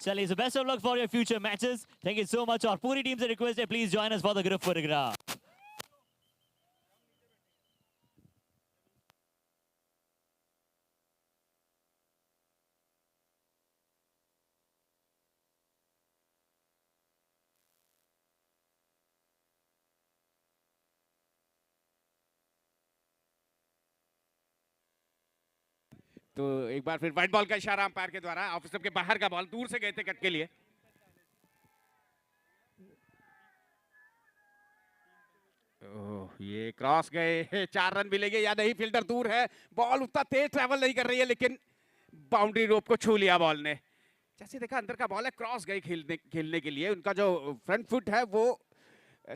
चलिए, so best of luck for your future matches. Thank you so much. और पूरी team से request है, please join us for the group photograph. तो एक बार फिर व्हाइट बॉल का इशारा अंपायर के द्वारा, ऑफ स्टंप के बाहर का बॉल, दूर से गए थे कट के लिए। ये क्रॉस गए, 4 रन मिलेंगे या नहीं, फील्डर दूर है, बॉल उतना तेज ट्रैवल नहीं कर रही है, लेकिन बाउंड्री रोप को छू लिया बॉल ने। जैसे देखा अंदर का बॉल है, क्रॉस गई खेलने के लिए, उनका जो फ्रंट फुट है वो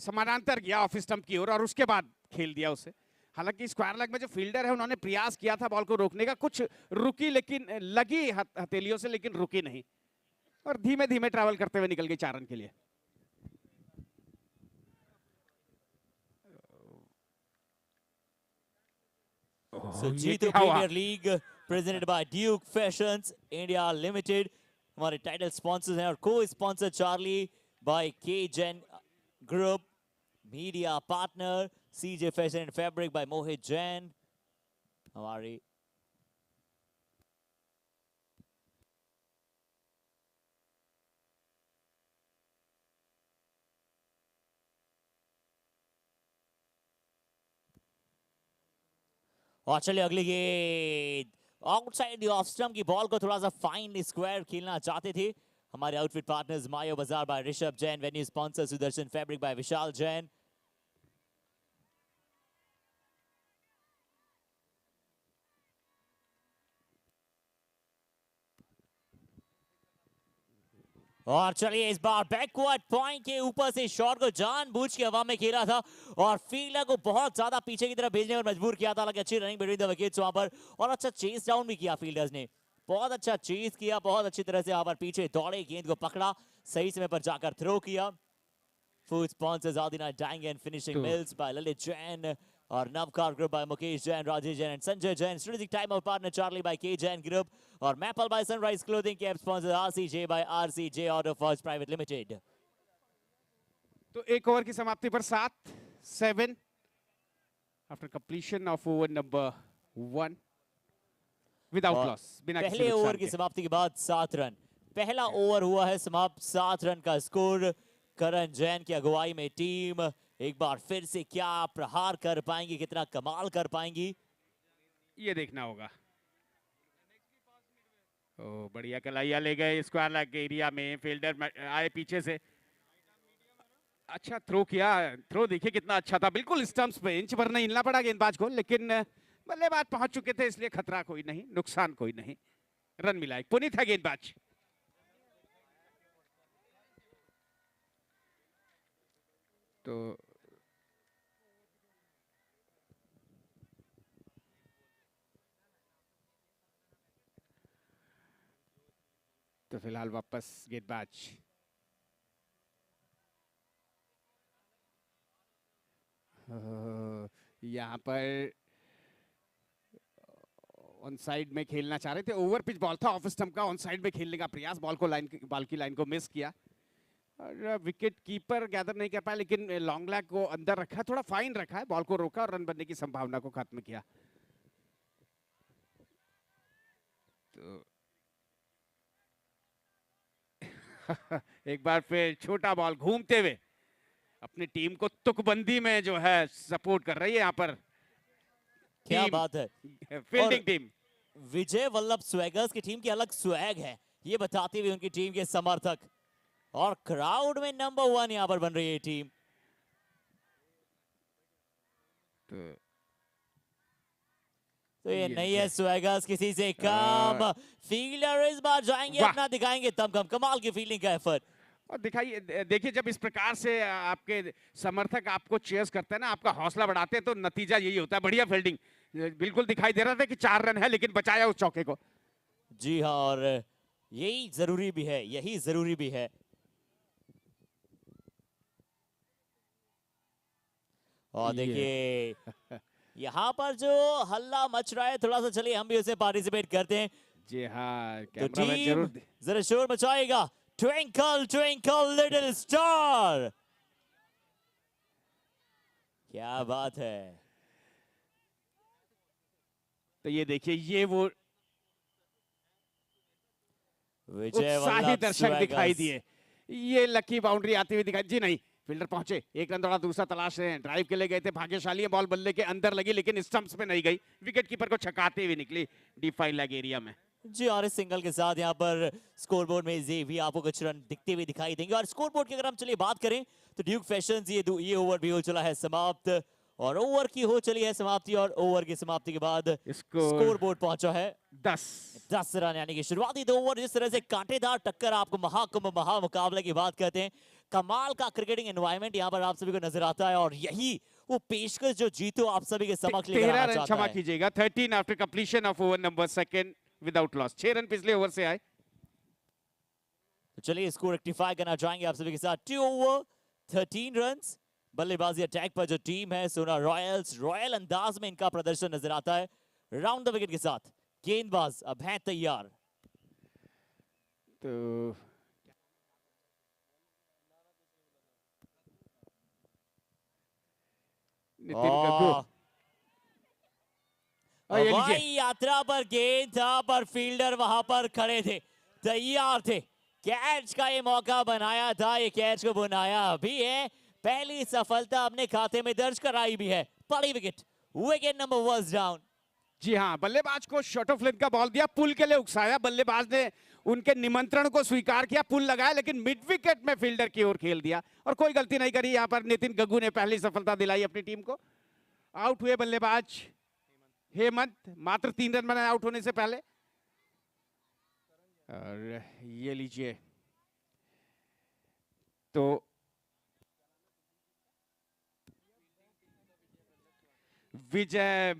समानांतर गया ऑफ स्टंप की ओर और उसके बाद खेल दिया उसे। हालांकि स्क्वायर लेग में जो फील्डर है उन्होंने प्रयास किया था बॉल को रोकने का, कुछ रुकी, लेकिन लगी हथेलियों से, लेकिन रुकी नहीं और धीमे धीमे ट्रैवल करते हुए निकल गई 4 रन के लिए। So Jeetu Premier League presented by Duke Fashions India Limited, हमारे टाइटल स्पॉन्सर्स हैं और को sponsor Charlie by K-Gen Group, media partner CJ Fashion and Fabric by Mohit Jain, हमारी और चलिए अगली गेंद आउटसाइड द ऑफ स्टंप की बॉल को थोड़ा सा फाइन स्क्वायर खेलना चाहते थे हमारे outfit partners Mayo Bazaar by Rishabh Jain, venue sponsor Sudarshan fabric by Vishal Jain. और चलिए इस बार बैकवर्ड पॉइंट के ऊपर से शॉट को जानबूझ के हवा में खेला था और फील्डर को बहुत ज्यादा पीछे की तरफ भेजने पर मजबूर किया था। हालांकि अच्छी रनिंग बिटवीन द विकेट्स वहां पर और अच्छा चेस डाउन भी किया फील्डर्स ने, बहुत अच्छा चेस किया, बहुत अच्छी तरह से यहाँ पर पीछे दौड़े, गेंद को पकड़ा, सही समय पर जाकर थ्रो किया। Food sponsors Adina dyeing and finishing mills by Lalit Jain और Navkar group by Mukesh Jain, Rajesh Jain and Sanjay Jain, strategic time out partner Charlie by K Jain group और Maple by sunrise Clothing, cap sponsor RCJ by RCJ auto first private limited. तो एक over की समाप्ति पर 7 after completion of over number 1 without loss, बिना किसी पहले over की समाप्ति के बाद 7 रन, पहला ओवर हुआ है समाप्त, 7 रन का स्कोर। करण जैन की अगुवाई में टीम एक बार फिर से क्या प्रहार कर पाएंगी, कितना कमाल कर पाएंगी, ये देखना होगा। ओ बढ़िया कलाइया ले गए स्क्वायर लेग के एरिया में, फील्डर आए पीछे से, अच्छा थ्रो किया, थ्रो देखिए कितना अच्छा था, बिल्कुल स्टंप्स पे, इंच भर नहीं हिलना पड़ा गेंदबाज को, लेकिन बल्लेबाज पहुंच चुके थे इसलिए खतरा कोई नहीं, नुकसान कोई नहीं, रन मिला, एक पुनीत है गेंदबाज। तो फिलहाल वापस गेंदबाज यहाँ पर ऑन साइड में खेलना चाह रहे थे, ओवर पिच बॉल था ऑफ स्टंप का, ऑन साइड में खेलने का प्रयास, बॉल की लाइन को मिस किया और विकेट कीपर गैदर नहीं कर पाया, लेकिन लॉन्ग लैग को अंदर रखा, थोड़ा फाइन रखा है, बॉल को रोका और रन बनने की संभावना को खत्म किया। तो एक बार फिर छोटा बॉल घूमते हुए अपनी टीम को तुकबंदी में जो है सपोर्ट कर रही है यहाँ पर, क्या बात है, फील्डिंग टीम। विजय वल्लभ स्वैगर्स की टीम की अलग स्वैग है, ये बताते हुए उनकी टीम के समर्थक, और क्राउड में नंबर 1 यहाँ पर बन रही है टीम। तो ये नहीं है स्वैगर्स किसी से कम, फील्डर इस बार जाएंगे, अपना दिखाएंगे दमखम, कमाल की फील्डिंग का एफर्ट। और देखिए जब इस प्रकार से आपके समर्थक आपको चेयर्स करते हैं ना, आपका हौसला बढ़ाते हैं, तो नतीजा यही होता है, बढ़िया फील्डिंग, बिल्कुल दिखाई दे रहा था कि 4 रन है लेकिन बचाया उस चौके को। जी हाँ, और यही जरूरी भी है, यही जरूरी भी है। और देखिए यहाँ पर जो हल्ला मच रहा है, थोड़ा सा चलिए हम भी उसे पार्टिसिपेट करते हैं। जी हाँ, तो कैमरामैन जरूर टीम जरा शोर मचाएगा। ट्विंकल ट्विंकल लिटिल स्टार, क्या बात है। तो ये देखिए, ये वो विजय उत्साही वल्लभ दर्शक दिखाई स्वैगर्स। दिए। ये लकी बाउंड्री आती हुई दिखाई जी नहीं, फील्डर पहुंचे, एक रन दौड़ा, दूसरा तलाश रहे हैं, ड्राइव के लिए गए थे, भाग्यशाली है, बॉल बल्ले के अंदर लगी लेकिन स्टंप्स पे नहीं गई, विकेट कीपर को छकाते हुए निकली डीप 5 लेग एरिया में। जी, और इस सिंगल के साथ यहाँ पर स्कोरबोर्ड में ये भी आपको कुछ रन दिखते हुए दिखाई देंगे। और स्कोरबोर्ड की अगर हम चलिए बात करें तो ड्यूक फैशंस ये ओवर भी हो चला है समाप्त, और ओवर की हो चली है समाप्ति, और ओवर की समाप्ति के बाद स्कोरबोर्ड पहुंचा है 10 रन, यानी कि शुरुआती 2 ओवर जिस तरह से कांटेदार टक्कर, आपको महाकुंभ महामुकाबले की बात करते हैं, कमाल का क्रिकेटिंग एनवायरनमेंट यहाँ पर आप सभी को नजर आता है, और यही वो पेशकश जो जीतो आप सभी के समक्ष लेकर आना 13 रन चाहता क्षमा है। कीजिएगा, 13 after completion of over number 2 without loss. 6 run पिछले ओवर से आए। तो चलिए इसको रेक्टिफाई करना चाहेंगे आप सभी के साथ। 2 ओवर 13 रन्स। बल्लेबाजी अटैक पर जो टीम है सोना रॉयल्स, रॉयल अंदाज में इनका प्रदर्शन नजर आता है राउंड द विकेट के साथ। गेंदबाज अब हैं तैयार। तो नितिन गग्गू, ये हवाई लीजिए, यात्रा पर गेंद था, पर फील्डर वहां पर खड़े थे, तैयार थे, कैच का ये मौका बनाया था, ये कैच को बनाया भी है, पहली सफलता अपने खाते में दर्ज कराई भी है। बड़ी wicket, wicket number was down. जी हाँ, बल्लेबाज को शॉर्ट ऑफ लेंथ का बॉल दिया, पुल के लिए उकसाया, बल्लेबाज ने उनके निमंत्रण को स्वीकार किया, पुल लगाया, लेकिन मिड विकेट में फील्डर की ओर खेल दिया और कोई गलती नहीं करी। यहाँ पर नितिन गग्गू ने पहली सफलता दिलाई अपनी टीम को। आउट हुए बल्लेबाज हेमंत, मात्र 3 रन बनाए आउट होने से पहले। और ये लीजिए, तो विजय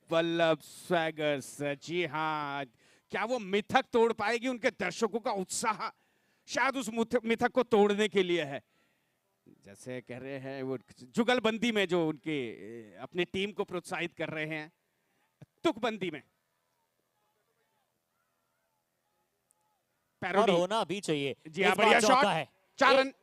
वल्लभ स्वैगर्स, जी हाँ, क्या वो मिथक तोड़ पाएगी? उनके दर्शकों का उत्साह शायद उस मिथक को तोड़ने के लिए है। जैसे कह रहे हैं वो जुगलबंदी में जो उनके अपनी टीम को प्रोत्साहित कर रहे हैं, तुकबंदी में और पैरोडी होना भी चाहिए। जी हाँ, इस बार बढ़िया चौका शॉट, है। 4 रन।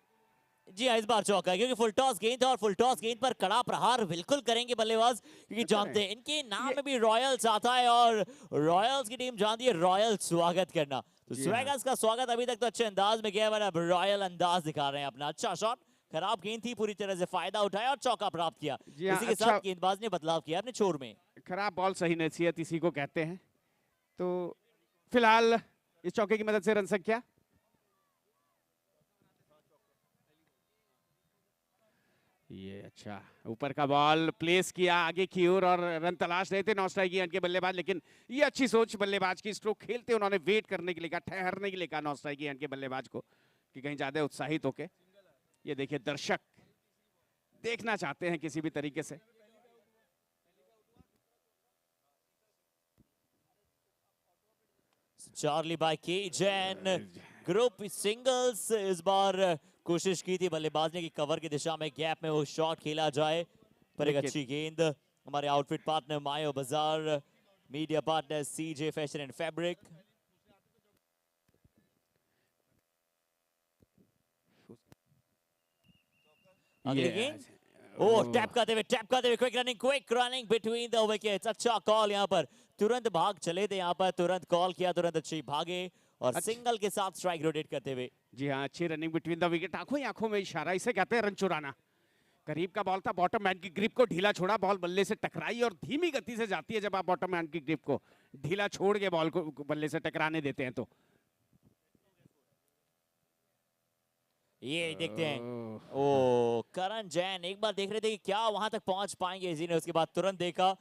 जी हाँ, इस बार चौका है क्योंकि फुल टॉस गेंद था, और फुल टॉस गेंद पर कड़ा प्रहार बिल्कुल करेंगे बल्लेबाज, क्योंकि जानते हैं इनके नाम में भी रॉयल्स आता है, और रॉयल्स की टीम जानती है रॉयल स्वागत करना। तो स्वैगर्स का स्वागत अभी तक तो अच्छे अंदाज में किया, अब रॉयल अंदाज दिखा रहे हैं अपना। अच्छा शॉट, खराब गेंद थी, पूरी तरह से फायदा उठाया और चौका प्राप्त किया। इसी के साथ गेंदबाज ने बदलाव किया अपने छोर में। खराब बॉल सही नसीहत इसी को कहते हैं। तो फिलहाल इस चौके की मदद से रन संख्या, ये अच्छा ऊपर का बॉल प्लेस किया आगे की ओर, और रन तलाश रहे थे नॉन स्ट्राइक के बल्लेबाज, लेकिन ये अच्छी सोच बल्लेबाज की, स्ट्रोक खेलते उन्होंने वेट करने के लिए कहा, ठहरने के लिए कहा नॉन स्ट्राइक के बल्लेबाज को कि कहीं ज्यादा उत्साहित होके। ये देखिए, दर्शक देखना चाहते हैं किसी भी तरीके से। Charlie by K Jain, group singles इस बार कोशिश की थी बल्लेबाज ने कि कवर की दिशा में गैप में वो शॉट खेला जाए, पर एक अच्छी गेंद। हमारे आउटफिट पार्टनर मायो बाजार, media partner CJ fashion and fabric. अगली गेंद, ओ टैप करते हुए quick running between the wickets. अच्छा कॉल यहाँ पर, तुरंत भाग चले थे यहाँ पर, तुरंत कॉल किया, तुरंत अच्छी भागे और सिंगल के साथ स्ट्राइक रोटेट करते हुए। जी हाँ, अच्छी रनिंग बिटवीन द विकेट, आंखों ही आंखों में इशारा, इसे कहते हैं रन चुराना। करीब का बॉल था, बॉटम हैंड की ग्रिप को ढीला छोड़ा, बॉल बल्ले से टकराई, और धीमी गति से जाती है जब आप बॉटम हैंड की ग्रिप को ढीला छोड़ के बॉल को बल्ले से टकराने देते हैं। तो ये देखते हैं, ओ करण जैन एक बार देख रहे थे कि क्या वहां तक पहुंच पाएंगे, इसी ने उसके बाद तुरंत देखा,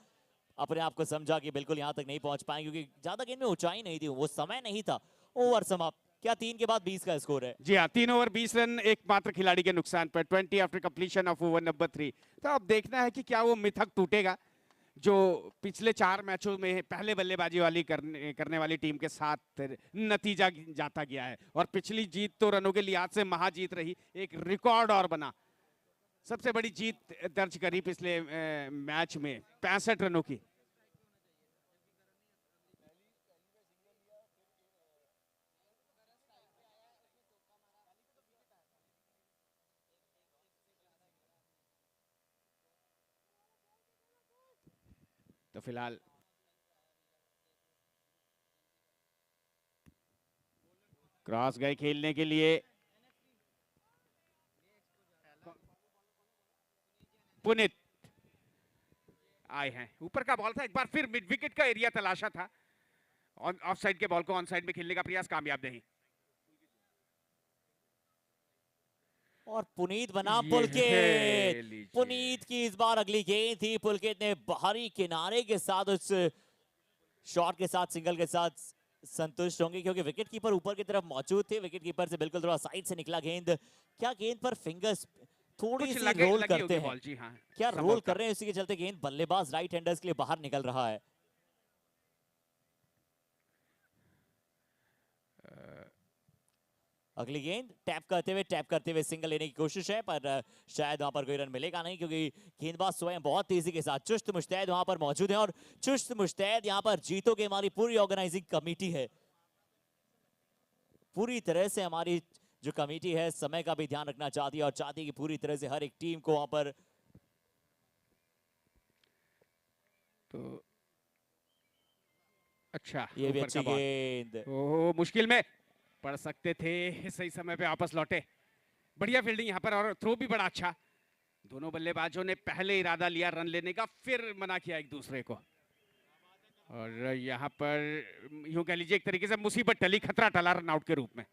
अपने आप को समझा कि बिल्कुल यहां तक नहीं पहुंच पाएंगे, क्योंकि ज्यादा गेंद में ऊंचाई नहीं थी, वो समय नहीं था। ओवर समाप्त। क्या 3 के बाद 20 का स्कोर है? जी हाँ, 3 ओवर 20 रन एकमात्र खिलाड़ी के नुकसान पर, 20 after completion of over number 3। तो अब देखना है कि क्या वो मिथक टूटेगा जो पिछले 4 मैचों में पहले बल्लेबाजी वाली करने वाली टीम के साथ नतीजा जाता गया है, और पिछली जीत तो रनों के लिहाज से महाजीत रही, एक रिकॉर्ड और बना, सबसे बड़ी जीत दर्ज करी पिछले मैच में 65 रनों की। तो फिलहाल क्रॉस गए खेलने के लिए पुनीत आए हैं। ऊपर का बॉल था, एक बार फिर मिड विकेट का एरिया तलाशा था। ऑफ साइड के बॉल को ऑन साइड में खेलने का प्रयास कामयाब नहीं। और पुनीत बना ये पुलकित। लीजिए। पुनीत की इस बार अगली गेंद थी। पुलकित ने बाहरी किनारे के साथ उस शॉट के साथ, सिंगल के साथ संतुष्ट होंगे, क्योंकि विकेट कीपर ऊपर की तरफ मौजूद थे। विकेट कीपर से बिल्कुल थोड़ा साइड से निकला गेंद। क्या गेंद पर फिंगर्स थोड़ी सी रोल करते हैं? जी हाँ, क्या रोल कर रहे हैं, इसी के चलते गेंद बल्लेबाज राइट हैंडर्स के लिए बाहर निकल रहा है। अगली गेंद टैप करते हुए सिंगल लेने की कोशिश है, पर शायद वहां पर कोई रन मिलेगा नहीं, क्योंकि गेंदबाज स्वयं बहुत तेजी के साथ चुस्त मुस्तैद वहां पर मौजूद है। और चुस्त मुस्तैद यहां पर जीतो के हमारी पूरी ऑर्गेनाइजिंग कमेटी है। पूरी तरह से हमारी जो कमेटी है समय का भी ध्यान रखना चाहती है, और चाहती है कि पूरी तरह से हर एक टीम को वहां पर तो अच्छा ये भी ऊपर अच्छी का बॉल। गेंद। ओह, मुश्किल में पड़ सकते थे, सही समय पे वापस लौटे। बढ़िया फील्डिंग यहाँ पर, और थ्रो भी बड़ा अच्छा। दोनों बल्लेबाजों ने पहले इरादा लिया रन लेने का, फिर मना किया एक दूसरे को। और यहाँ पर यूं कह लीजिए एक तरीके से मुसीबत टली, खतरा टला रन आउट के रूप में।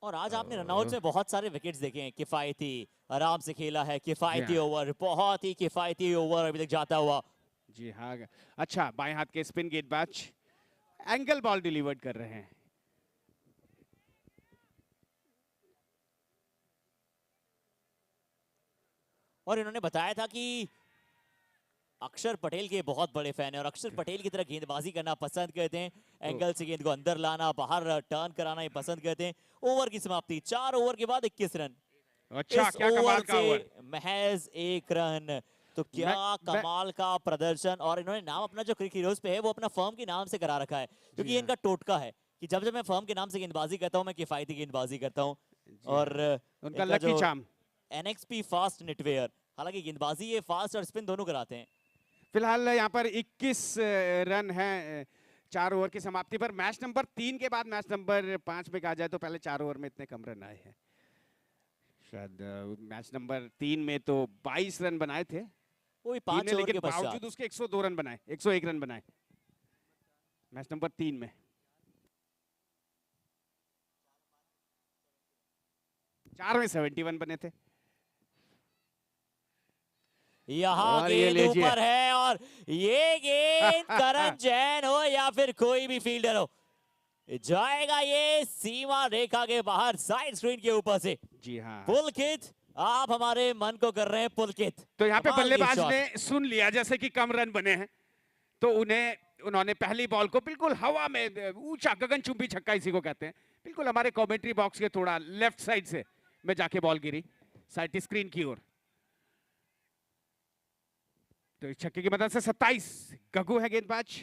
और आज आपने रनआउट में बहुत सारे विकेट्स देखे हैं। किफायती आराम से खेला है, किफायती ओवर, बहुत ही किफायती ओवर अभी तक जाता हुआ। जी हाँ, अच्छा बाएं हाथ के स्पिन गेंदबाज एंगल बॉल डिलीवर्ड कर रहे हैं। और इन्होंने बताया था कि अक्षर पटेल के बहुत बड़े फैन है, और अक्षर पटेल की तरह गेंदबाजी करना पसंद करते हैं। एंगल से गेंद को अंदर लाना, बाहर टर्न कराना ये पसंद करते हैं। ओवर की समाप्ति 4 ओवर के बाद 21 रन। अच्छा, इस क्या कमाल का ओवर। महज 1 रन, तो क्या कमाल का प्रदर्शन। और इन्होंने नाम अपना जो क्रिकेट हीरोज पे है वो अपना फर्म के नाम से करा रखा है, क्योंकि इनका टोटका है कि जब जब मैं फर्म के नाम से गेंदबाजी करता हूँ मैं किफायती गेंदबाजी करता हूँ। और उनका lucky charm NXP fast Netware, हालांकि गेंदबाजी ये फास्ट और स्पिन दोनों कराते हैं। फिलहाल यहाँ पर 21 रन है 4 ओवर की समाप्ति पर। मैच नंबर 3 के बाद मैच नंबर 5 में कहा जाए तो पहले 4 ओवर में इतने कम रन आए हैं। शायद मैच नंबर 3 में तो 22 रन बनाए थे वो भी 5 ओवर के पश्चात, बावजूद उसके 102 रन बनाए, 101 रन बनाए मैच नंबर 3 में। 4 में 71 बने थे। यहाँ गेंद ऊपर है, और ये गेंद करण जैन हो या फिर कोई भी फील्डर हो, जाएगा ये सीमा रेखा के बाहर साइड स्क्रीन के ऊपर से। जी हाँ, पुलकित, आप हमारे मन को कर रहे हैं पुलकित। तो यहाँ पे बल्लेबाज ने सुन लिया जैसे कि कम रन बने हैं, तो उन्होंने पहली बॉल को बिल्कुल हवा में ऊंचा गगनचुंबी छक्का इसी को कहते हैं, बिल्कुल हमारे कमेंट्री बॉक्स के थोड़ा लेफ्ट साइड से में जाके बॉल गिरी साइड स्क्रीन की ओर। तो इस छक्के की मदद से 27 गगू है गेंदबाज।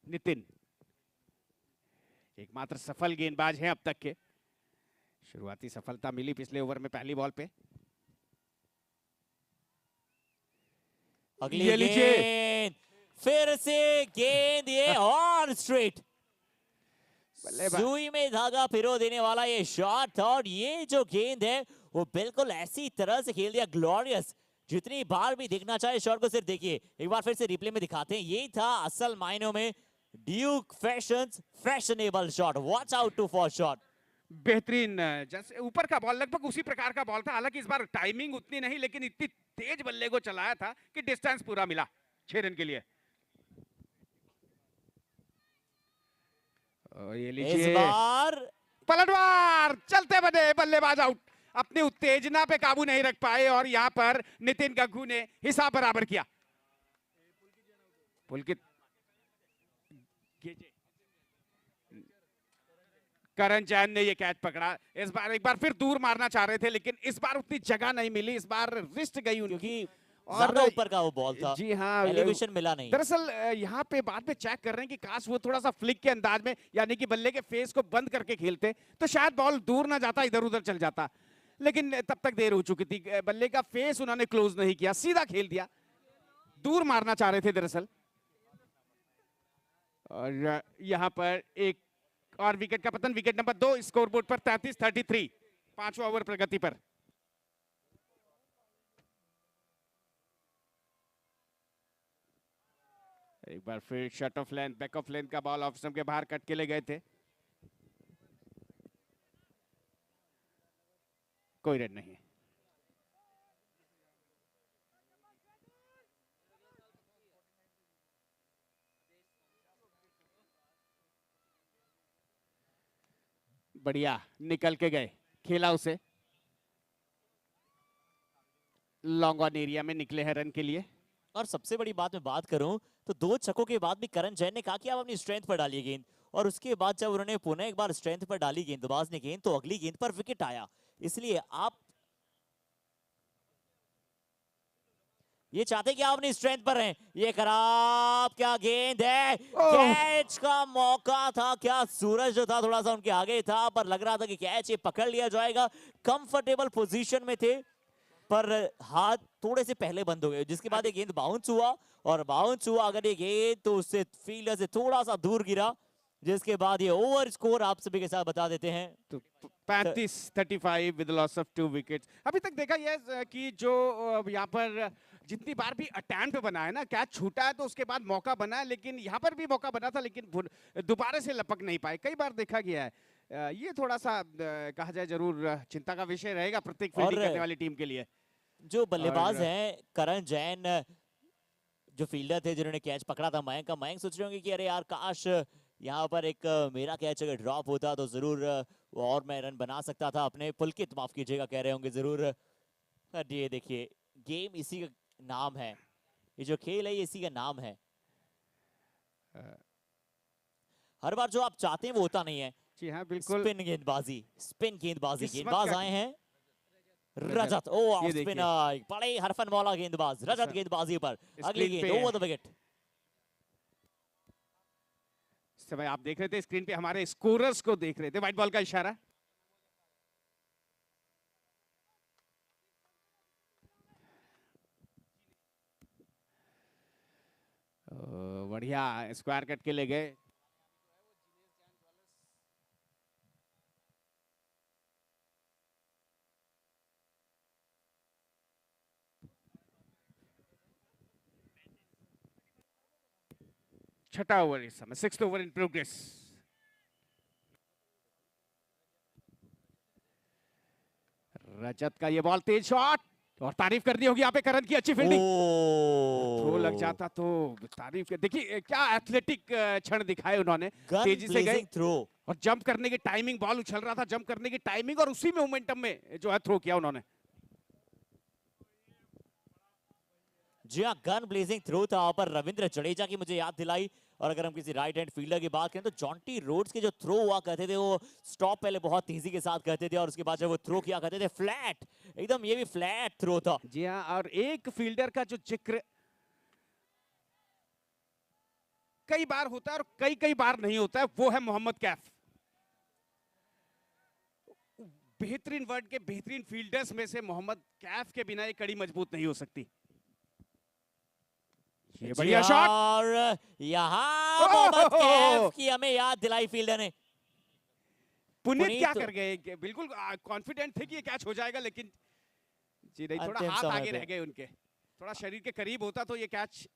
नितिन एकमात्र सफल गेंदबाज हैं अब तक के। शुरुआती सफलता मिली पिछले ओवर में पहली बॉल पे। अगली गेंद फिर से गेंद ये और स्ट्रेट सुई में धागा पिरो देने वाला ये शॉट था। और ये जो गेंद है वो बिल्कुल ऐसी तरह से खेल दिया, ग्लोरियस। जितनी बार भी देखना चाहे शॉट को सिर्फ देखिए, एक बार फिर से रिप्ले में दिखाते हैं। ये था असल मायनों में Duke fashions fashionable shot. Watch out to four shot. बेहतरीन, जैसे ऊपर का बॉल लगभग उसी प्रकार का बॉल था, हालांकि इस बार टाइमिंग उतनी नहीं, लेकिन इतनी तेज बल्ले को चलाया था कि डिस्टेंस पूरा मिला 6 रन के लिए। ये लीजिए इस बार पलटवार, चलते बने बल्लेबाज आउट। अपनी उत्तेजना पे काबू नहीं रख पाए और यहां पर नितिन गग्गू ने हिसाब बराबर किया। पुलकित करण जैन ने ये कैच पकड़ा। इस बार एक बार फिर दूर मारना चाह रहे थे, लेकिन इस बार उतनी जगह नहीं मिली। इस बार रिस्ट गई उनकी, और ऊपर का वो बॉल था। जी हाँ, एलिवेशन मिला नहीं। दरअसल यहाँ पे बाद में चेक कर रहे हैं कि काश वो थोड़ा सा फ्लिक के अंदाज में, यानी कि बल्ले के फेस को बंद करके खेलते तो शायद बॉल दूर ना जाता, इधर उधर चल जाता। लेकिन तब तक देर हो चुकी थी। बल्ले का फेस उन्होंने क्लोज नहीं किया, सीधा खेल दिया, दूर मारना चाह रहे थे दरअसल। और यहां पर एक और विकेट का पतन, विकेट नंबर 2 स्कोरबोर्ड पर 33-33, 5वां ओवर प्रगति पर। एक बार फिर shut off length, back of length का बॉल ऑफ स्टंप के बाहर कट के ले गए थे, कोई रन नहीं। बढ़िया निकल के गए, खेला उसे, लॉन्ग ऑन एरिया में निकले हैं रन के लिए। और सबसे बड़ी बात मैं बात करूं तो 2 छक्कों के बाद भी करण जैन ने कहा कि आप अपनी स्ट्रेंथ पर डालिए गेंद, और उसके बाद जब उन्होंने पुनः एक बार स्ट्रेंथ पर डाली गेंदबाज ने गेंद, तो अगली गेंद पर विकेट आया। इसलिए आप ये चाहते कि आप अपनी स्ट्रेंथ पर रहें। ये खराब क्या गेंद है, कैच का मौका था, क्या सूरज जो था थोड़ा सा उनके आगे था, पर लग रहा था कि कैच ये पकड़ लिया जाएगा। कंफर्टेबल पोजीशन में थे पर हाथ थोड़े से पहले बंद हो गए, जिसके बाद ये गेंद बाउंस हुआ, और बाउंस हुआ अगर ये गेंद तो उससे फील्डर से थोड़ा सा दूर गिरा, जिसके बाद ये ओवर स्कोर आप सभी के साथ बता देते हैं। तो 35-35 विद लॉस ऑफ 2 विकेट्स। अभी तक देखा यह कि जो यहाँ पर जितनी बार भी अटेम्प्ट बना है ना, कैच छूटा है तो उसके बाद मौका बना है, लेकिन यहाँ पर भी मौका बना था लेकिन दोबारा से लपक नहीं पाए, कई बार देखा गया है। ये थोड़ा सा कहा जाए जरूर चिंता का विषय रहेगा प्रत्येक फील्डिंग करने वाली टीम के लिए। जो बल्लेबाज हैं करण जैन, जो फील्डर थे जिन्होंने कैच पकड़ा था मयंक का, मयंक सोच रहे होंगे कि अरे यार काश यहाँ पर एक मेरा कैच अगर ड्रॉप होता तो जरूर और मैं रन बना सकता था अपने। पुलकित माफ कीजिएगा कह रहे होंगे जरूर। ये देखिए गेम इसी का नाम है, ये जो खेल है ये इसी का नाम है। हर बार जो आप चाहते हैं वो होता नहीं है। जी हाँ बिल्कुल, स्पिन गेंदबाजी, स्पिन गेंदबाजी, इस वक्त गेंदबाज का- आए हैं रजत। ओ स्पिन बड़े हरफन वाला गेंदबाज रजत गेंदबाजी पर, अगली गेंद ओवर द विकेट। इस समय आप देख रहे थे स्क्रीन पे, हमारे स्कोरर्स को देख रहे थे, व्हाइट बॉल का इशारा। बढ़िया स्क्वायर कट के ले गए। छठा ओवर इस समय, 6th ओवर इन प्रोग्रेस। रजत का ये बॉल, तेज शॉट, और तारीफ कर दी होगी यहाँ पे करण की, अच्छी फील्डिंग। थ्रो लग जाता तो तारीफ। देखिए क्या एथलेटिक क्षण दिखाए उन्होंने, तेजी से गए थ्रो, और जंप करने की टाइमिंग, बॉल उछल रहा था, जंप करने की टाइमिंग और उसी मोमेंटम में जो है थ्रो किया उन्होंने। जी हाँ, गन ब्लेजिंग थ्रो था वहां पर। रविंद्र जडेजा की मुझे याद दिलाई। और अगर हम किसी राइट हैंड फील्डर की बात करें तो जॉन्टी रोड्स के जो थ्रो हुआ करते थे वो स्टॉप पहले बहुत तेजी के साथ करते थे, और उसके बाद जब वो थ्रो किया करते थे फ्लैट एकदम, ये भी फ्लैट थ्रो था। जी हाँ, और एक फील्डर का जो जिक्र कई बार होता है और कई कई बार नहीं होता है, वो है मोहम्मद कैफ। बेहतरीन वर्ल्ड के बेहतरीन फील्डर्स में से मोहम्मद कैफ के बिना ये कड़ी मजबूत नहीं हो सकती। ये बढ़िया शॉट, और यहाँ मोहम्मद कैफ की हमें याद दिलाई फील्डर ने। पुनीत क्या कर गए, बिल्कुल कॉन्फिडेंट थे कि ये कैच हो जाएगा, लेकिन जी नहीं, थोड़ा हाथ आगे रह गए उनके, थोड़ा शरीर के करीब होता तो ये कैच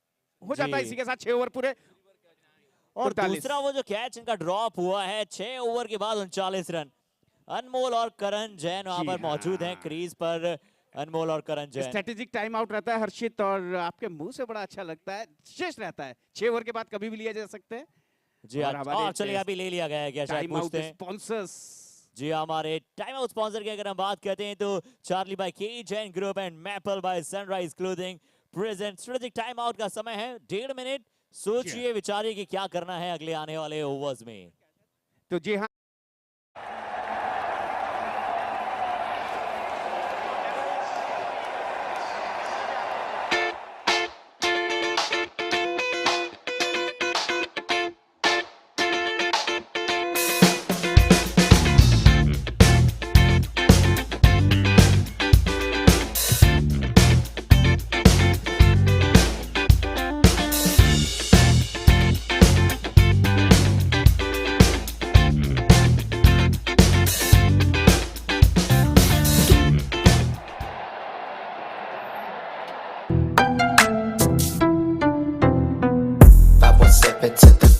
हो जाता। इसी के साथ 6 ओवर पूरे। और दूसरा वो जो कैच इनका ड्रॉप हुआ है 6 ओवर के बाद 39 रन। अनमोल और करण जैन वहां पर मौजूद हैं क्रीज पर। अनमोल और करण जैन। स्ट्रेटेजिक टाइम आउट रहता है हर्षित, और आपके मुंह से बड़ा अच्छा लगता है, शेष रहता है 6 ओवर के बाद कभी भी लिया जा सकते हैं। जी और चलिए अभी ले लिया गया है क्या, शायद पूछते हैं स्पॉन्सर्स। जी हमारे टाइम आउट स्पॉन्सर की अगर हम बात करते हैं तो Charlie by K Jain group and maple by sunrise clothing present. Strategic time out का समय है 1.5 मिनट। सोचिए विचारिए कि क्या करना है अगले आने वाले ओवर्स में। तो जी हाँ,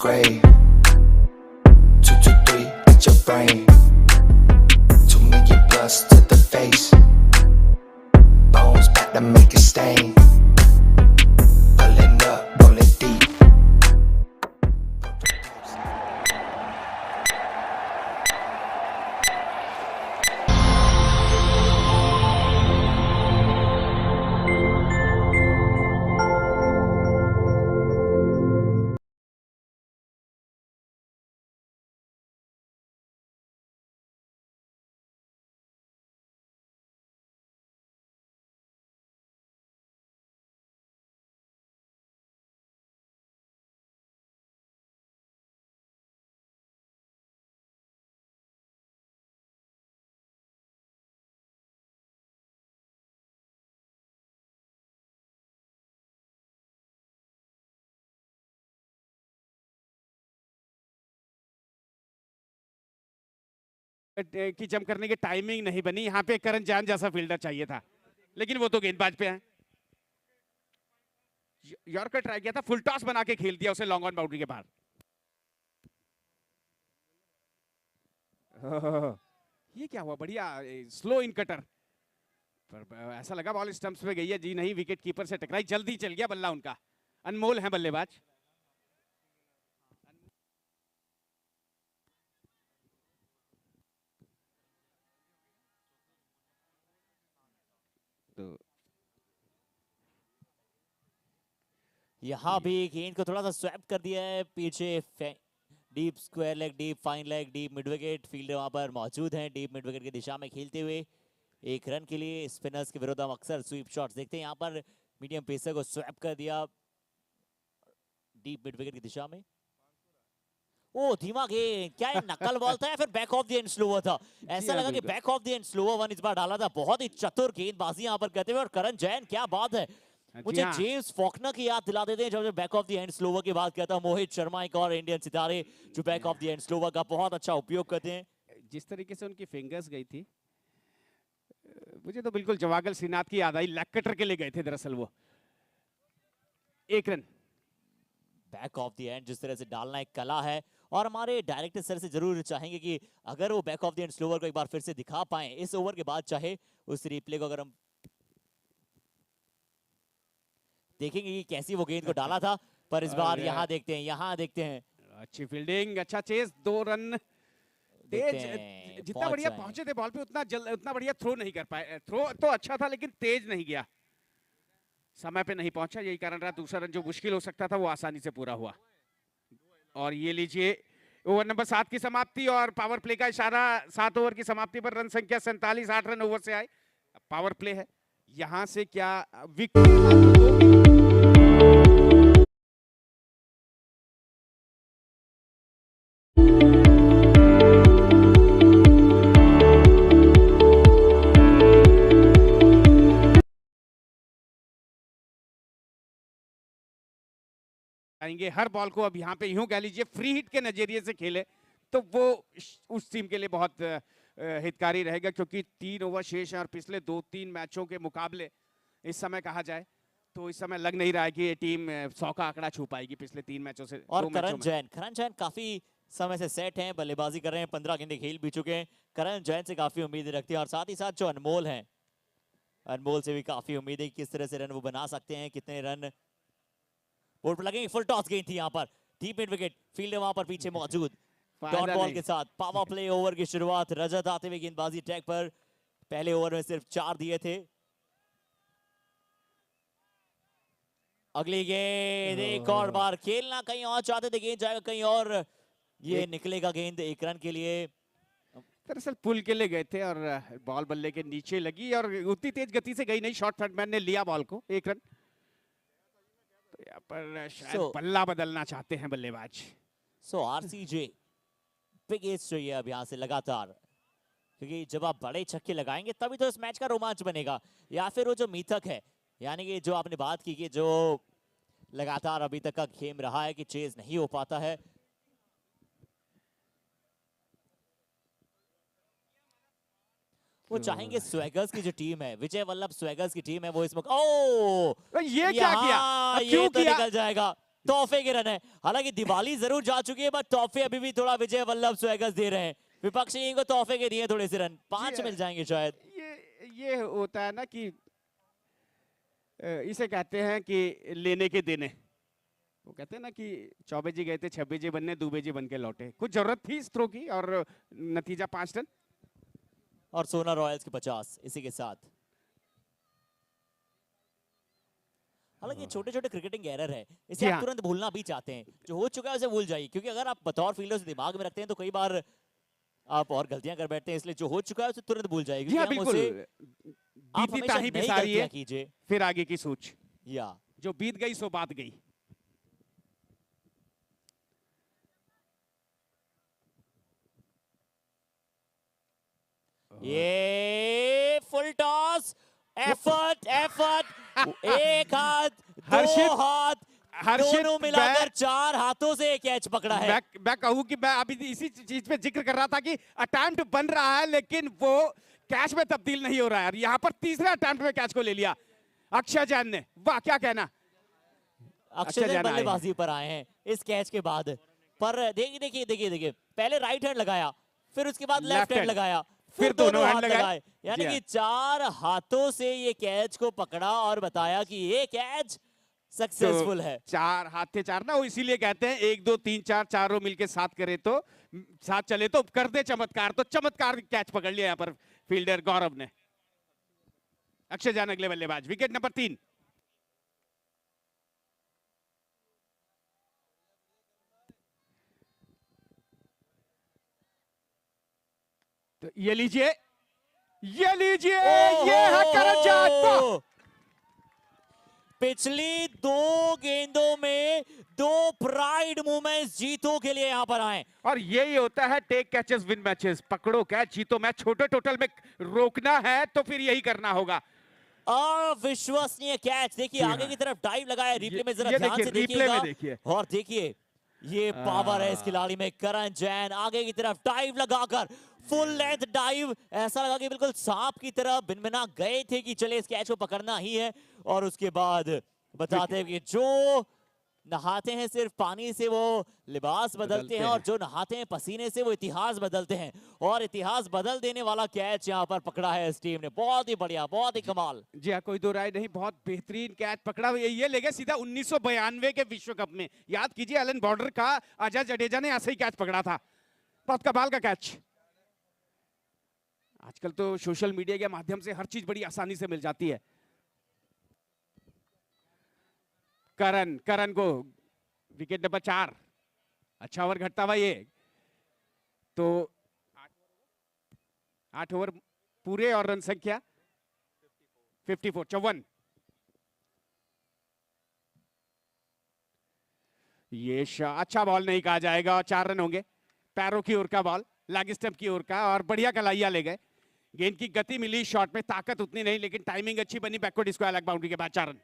grave. 223 at your brain. 2 million plus to the face. Bones back to make a stain. Pulling up, rolling deep. की जंप करने की टाइमिंग नहीं बनी। यहाँ पे करण जैन जैसा फील्डर चाहिए था, लेकिन वो तो गेंदबाज पे है। यॉर्कर ट्राई किया था, फुल टॉस बना के खेल दिया उसे लॉन्ग ऑन बाउंड्री के बाहर। ये क्या हुआ? बढ़िया स्लो इन कटर, पर ऐसा लगा बॉल स्टंप्स पे गई है। जी नहीं, विकेट कीपर से टकराई, जल्दी चल गया बल्ला उनका। अनमोल है बल्लेबाज। तो यहाँ भी गेंद को थोड़ा सा स्वैप कर दिया है पीछे। Deep square leg, deep fine leg, deep mid wicket. Fielder वहां पर मौजूद हैं डीप मिड विकेट की दिशा में खेलते हुए। एक रन के लिए स्पिनर्स के विरुद्ध हम अक्सर स्वीप शॉट्स देखते हैं। यहाँ पर मीडियम पेसर को स्वैप कर दिया डीप मिड विकेट की दिशा में। ओ धीमा गेंद, क्या ये नकल बॉल था या फिर back of the end slower था? ऐसा लगा कि back of the end slower one इस बार डाला था। बहुत ही चतुर गेंदबाजी यहाँ पर करते हुए। और करण जैन, क्या बात है, मुझे जेम्स फॉकनर की याद दिला देते हैं जब back of the end slower की बात करता हूं। मोहित शर्मा एक और इंडियन सितारे जो back of the end slower का बहुत अच्छा उपयोग करते हैं। जिस तरीके से उनकी फिंगर्स गई थी, मुझे तो बिल्कुल जवागल श्रीनाथ की याद आई। लेग कटर के लिए गए थे दरअसल वो। एक run. Back of the end जिस तरह से डालना एक कला है, और हमारे डायरेक्टर सर से जरूर चाहेंगे कि अगर वो back of the end slower को एक बार फिर से दिखा पाए इस ओवर के बाद, चाहे उस रिप्ले को अगर हम देखेंगे कि कैसी वो गेंद को डाला था। पर इस बार यहाँ देखते हैं। अच्छी फील्डिंग, अच्छा चेस, 2 रन। तेज, जितना बढ़िया पहुंचे थे बॉल पे उतना बढ़िया थ्रो नहीं कर पाए। थ्रो तो अच्छा था लेकिन तेज नहीं गया, समय पे नहीं पहुंचा। यही कारण रहा दूसरा रन जो मुश्किल हो सकता था वो आसानी से पूरा हुआ। और ये लीजिए ओवर नंबर 7 की समाप्ति और पावर प्ले का इशारा। 7 ओवर की समाप्ति पर रन संख्या 47, 8 रन ओवर से आए। पावर प्ले है, यहां से क्या विकेट आएंगे। हर बॉल को अब यहाँ पे यूं कह लीजिए फ्री हिट के नजरिए से खेले तो वो उस टीम के लिए बहुत हितकारी रहेगा, क्योंकि 3 ओवर शेष हैं और पिछले 2-3 मैचों के मुकाबले इस समय कहा जाए तो इस समय लग नहीं रहा है कि ये टीम 100 का आंकड़ा छू पाएगी पिछले 3 मैचों से। और करण जैन काफी समय से सेट हैं, बल्लेबाजी कर रहे हैं, 15 गेंदें खेल भी चुके हैं। करण जैन से काफी उम्मीदें रखती हैं, और साथ ही साथ जो अनमोल हैं, अनमोल से भी काफी उम्मीद है किस तरह से रन वो बना सकते हैं, कितने रन बोर्ड पर लगेंगे। फुल टॉस गेंद थी यहाँ पर, डीप मिड विकेट, फील्डर वहां पर पीछे मौजूद। डॉट बॉल के साथ पावर प्ले ओवर की शुरुआत। रजत आते हुए गेंदबाजी ट्रैक पर, पहले ओवर में सिर्फ 4 दिए थे। अगली गेंद, एक और बार खेलना कहीं और चाहते थे, गेंद जाएगा कहीं और, ये निकलेगा गेंद 1 रन के लिए। दरअसल पुल के लिए गए थे और बॉल बल्ले के नीचे लगी और उतनी तेज गति से गई नहीं। शॉर्ट थर्डमैन ने लिया बॉल को, 1 रन। तो यहाँ पर शायद बल्ला बदलना चाहते हैं बल्लेबाज। आरसीजे बिग एज चाहिए अब यहाँ से लगातार, क्योंकि जब आप बड़े छक्के लगाएंगे तभी तो इस मैच का रोमांच बनेगा। या फिर वो जो मिथक है, यानी कि जो आपने बात की कि जो लगातार अभी तक का गेम रहा है कि चेज नहीं हो पाता है, वो चाहेंगे स्वैगर्स की जो टीम है, विजय वल्लभ स्वैगर्स की टीम है, वो इस मौका। ओ ये क्या किया? ये तो निकल जाएगा। तोहफे के रन है। हालांकि दिवाली जरूर जा चुकी है, बट तोहफे अभी भी थोड़ा विजय वल्लभ स्वैगर्स दे रहे हैं। विपक्षी टीम को तोहफे के दिए थोड़े से रन, 5 मिल जाएंगे शायद। ये होता है ना कि इसे कहते हैं कि लेने के देने। वो कहते हैं ना कि चौबे जी गए थे 26 जी बनने, दुबे जी बन के लौटे। कुछ जरूरत थी इस थ्रो की और नतीजा 5 रन। और सोना रॉयल्स के 50 इसी के साथ। हालांकि छोटे छोटे क्रिकेटिंग एरर है, इसे जी आप हाँ। तुरंत भूलना भी चाहते हैं। जो हो चुका है उसे भूल जाइए, क्योंकि अगर आप बतौर फील्डर से दिमाग में रखते हैं तो कई बार आप और गलतियां कर बैठते हैं। इसलिए जो हो चुका है उसे तुरंत भूल जाइए, जी हाँ, क्योंकि हम बिल्कुल। उसे आप बीती हमेशा ताही नई बिसारिए, गलतियां कीजिए। फिर आगे की सोच। या जो बीत गई सो बात गई। ये फुल टॉस, एफर्ट एफर्ट, एक हाथ, दो हर्षित, हाथ, हर्षित, दोनों मिलाकर 4 हाथों से कैच पकड़ा है। मैं कहूं कि मैं अभी इसी चीज पे जिक्र कर रहा था कि अटेम्प्ट बन रहा है लेकिन वो कैच में तब्दील नहीं हो रहा है। यहाँ पर तीसरे अटेम्प्ट में कैच को ले लिया अक्षय जैन ने। वाह, क्या कहना। अक्षय जैन बल्लेबाजी पर आए हैं इस कैच के बाद। पर देखिए, पहले राइट हैंड लगाया, फिर उसके बाद लेफ्ट हैंड लगाया, फिर दोनों हाथ लगाए। यानी कि 4 हाथों से ये कैच को पकड़ा और बताया कि ये कैच सक्सेसफुल है। 4 हाथ थे 4 ना, वो इसीलिए कहते हैं 1 2 3 4 चारों मिलके साथ करे तो साथ चले तो कर दे चमत्कार। तो चमत्कार कैच पकड़ लिया यहाँ पर फील्डर गौरव ने। अक्षय जैन अगले बल्लेबाज, विकेट नंबर 3। तो ये लीजिए, ये है करण जैन। पिछली 2 गेंदों में 2 प्राइड मूवमेंट्स जीतों के लिए यहां पर आए। और यही होता है टेक कैचेस विन मैचेस। पकड़ो कैच जीतो मैच। छोटे टोटल में रोकना है तो फिर यही करना होगा। अविश्वसनीय कैच। देखिए आगे की तरफ डाइव लगाया, रिप्ले में जरा ध्यान से देखिएगा। और देखिए ये पावर है इस खिलाड़ी में। करण जैन आगे की तरफ डाइव लगाकर फुल लेंथ डाइव, ऐसा लगा कि बिल्कुल सांप की तरह बिनबिना गए थे कि चले इस कैच को पकड़ना ही है। और उसके बाद बताते हैं कि जो नहाते हैं सिर्फ पानी से वो लिबास बदलते हैं, और जो नहाते हैं पसीने से वो इतिहास बदलते हैं। और इतिहास बदल देने वाला कैच यहाँ पर पकड़ा है इस टीम ने। बहुत ही बढ़िया, बहुत ही कमाल। जी हाँ, कोई दो राय नहीं। बहुत बेहतरीन कैच पकड़ा। ये ले गया सीधा 1992 के विश्व कप में। याद कीजिए एलन बॉर्डर का अजय जडेजा ने ऐसे ही कैच पकड़ा था। बहुत कमाल का कैच। आजकल तो सोशल मीडिया के माध्यम से हर चीज बड़ी आसानी से मिल जाती है। करण को विकेट नंबर 4। अच्छा ओवर घटता हुआ ये तो 8 ओवर पूरे और रन संख्या 54, 54। ये अच्छा बॉल नहीं कहा जाएगा और 4 रन होंगे। पैरों की ओर का बॉल, लेग स्टंप की ओर का, और बढ़िया कलाइया ले गए। गेंद की गति मिली, शॉट में ताकत उतनी नहीं, लेकिन टाइमिंग अच्छी बनी। बैकवर्ड स्क्वायर लेग बाउंड्री के बाद 4 रन।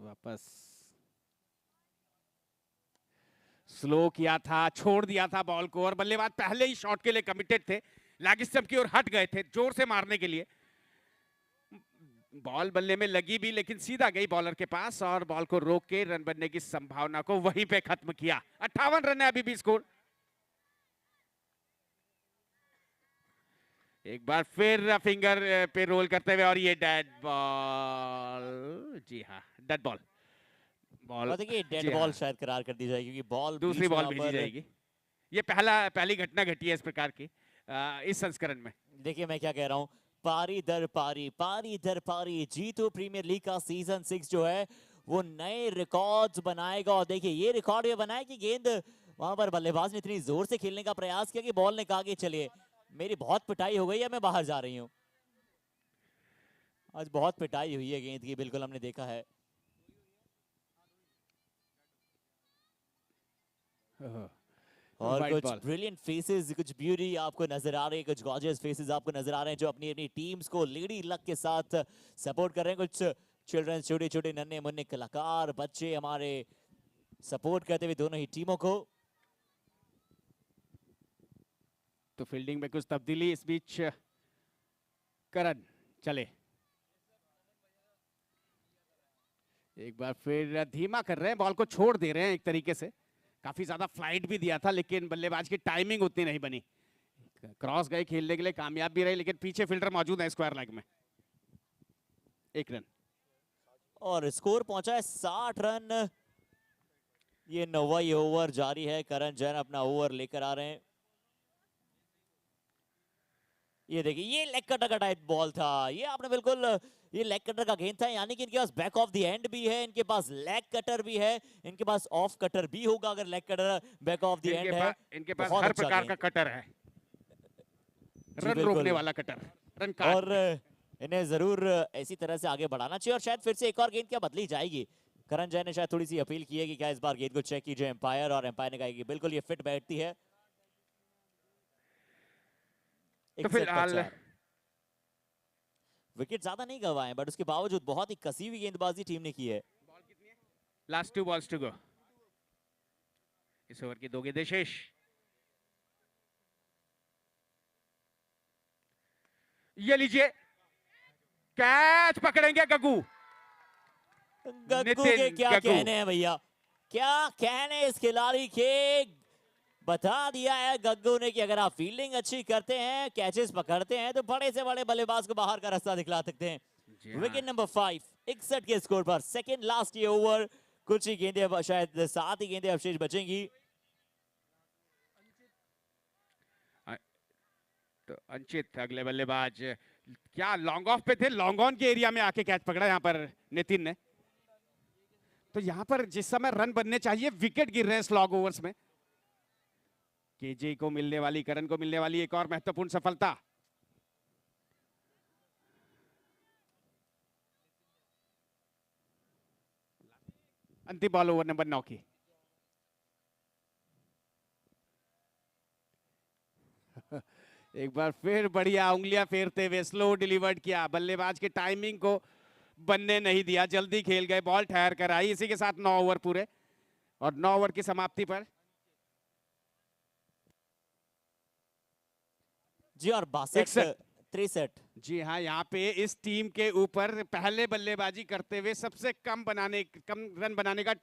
वापस स्लो किया था, छोड़ दिया था बॉल को, और बल्लेबाज पहले ही शॉट के लिए कमिटेड थे। लेग स्टंप की ओर हट गए थे जोर से मारने के लिए। बॉल बल्ले में लगी भी, लेकिन सीधा गई बॉलर के पास और बॉल को रोक के रन बनने की संभावना को वहीं पे खत्म किया। 58 रन है अभी भी स्कोर। एक बार फिर फिंगर पे रोल करते हुए, और ये डेड बॉल। जी हाँ, डेड बॉल। देखिए डेड बॉल शायद करार कर दी जाएगी, क्योंकि बॉल दूसरी बॉल भेजी जाएगी। ये पहली घटना घटी है इस प्रकार की इस संस्करण में। देखिए मैं क्या कह रहा हूँ, पारी दर पारी जीतो प्रीमियर लीग का सीजन 6 जो है वो नए रिकॉर्ड्स बनाएगा। और देखिए ये रिकॉर्ड ये बनाया कि गेंद वहां पर बल्लेबाज ने इतनी जोर से खेलने का प्रयास किया कि बॉल ने कहा कि चलिए मेरी बहुत पिटाई हो गई है, मैं बाहर जा रही हूँ। आज बहुत पिटाई हुई है गेंद की, बिल्कुल हमने देखा है। और कुछ ब्रिलियंट फेसेस, कुछ ब्यूटी आपको नजर आ रही है, कुछ गॉर्जियस फेसेस आपको नजर आ रहे हैं जो अपनी अपनी टीम्स को लेडी लक के साथ सपोर्ट कर रहे हैं। कुछ चिल्ड्रन, छोटे छोटे नन्हे मुन्ने कलाकार बच्चे हमारे सपोर्ट करते हुए दोनों ही टीमों को। तो फील्डिंग में कुछ तब्दीली इस बीच। करण चले, एक बार फिर धीमा कर रहे हैं, बॉल को छोड़ दे रहे हैं एक तरीके से। काफी ज्यादा फ्लाइट भी दिया था लेकिन बल्लेबाज की टाइमिंग उतनी नहीं बनी। क्रॉस गए खेलने के लिए, कामयाब भी रहे लेकिन पीछे फील्डर मौजूद है स्क्वायर लेग में। 1 रन और स्कोर पहुंचा है 60 रन। ये 9वां ओवर जारी है, करण जैन अपना ओवर लेकर आ रहे हैं। ये देखिए, ये लेग कटर का टाइप बॉल था, ये आपने बिल्कुल, ये लेग कटर का गेंद था, यानी कि इनके पास बैक ऑफ द एंड भी है, इनके पास लेग कटर भी है, इनके पास ऑफ कटर भी होगा अगर leg cutter back of the end है। इनके पास बहुत हर अच्छा प्रकार गेंद। का कटर है, रन बिल्कुल। रोकने वाला कटर, रन और इन्हें जरूर ऐसी तरह से आगे बढ़ाना चाहिए और शायद फिर से एक और गेंद क्या बदली जाएगी। करण जैन ने शायद थोड़ी सी अपील की है कि क्या इस बार गेंद को चेक कीजिए एम्पायर, और एम्पायर ने कहा कि बिल्कुल ये फिट बैठती है। तो फिलहाल विकेट ज्यादा नहीं गंवाए बट उसके बावजूद बहुत ही कसी हुई गेंदबाजी टीम ने की है। Last 2 balls to go. इस ओवर की 2 गेंदें शेष। ये लीजिए, कैच पकड़ेंगे गग्गू। गग्गू के क्या कहने हैं भैया, क्या कहने इस खिलाड़ी के। बता दिया है गग्गू ने कि अगर आप फील्डिंग अच्छी करते हैं, कैचेस पकड़ते हैं तो बड़े से बड़े बल्लेबाज को बाहर का रास्ता दिखला सकते हैं। विकेट नंबर 5, 61 के स्कोर पर सेकंड लास्ट ये ओवर। कुछ ही गेंदें, शायद 7 ही गेंदें अवशेष बचेंगी। तो अंचित अगले बल्लेबाज, क्या लॉन्ग ऑफ पे थे, लॉन्ग ऑन के एरिया में आके कैच पकड़ा यहाँ पर नितिन ने। तो यहाँ पर जिस समय रन बनने चाहिए विकेट गिर रहे हैं स्लॉग ओवर्स में। केजे को मिलने वाली, करण को मिलने वाली एक और महत्वपूर्ण सफलता। अंतिम बॉल ओवर नंबर 9 की। एक बार फिर बढ़िया उंगलियां फेरते हुए स्लो डिलीवर्ड किया, बल्लेबाज की टाइमिंग को बनने नहीं दिया, जल्दी खेल गए, बॉल ठहर कर आई। इसी के साथ 9 ओवर पूरे और 9 ओवर की समाप्ति पर जी और 62, 63। जी हाँ, यहाँ पे इस टीम के ऊपर पहले बल्लेबाजी करते हुए सबसे कम रन बनाने का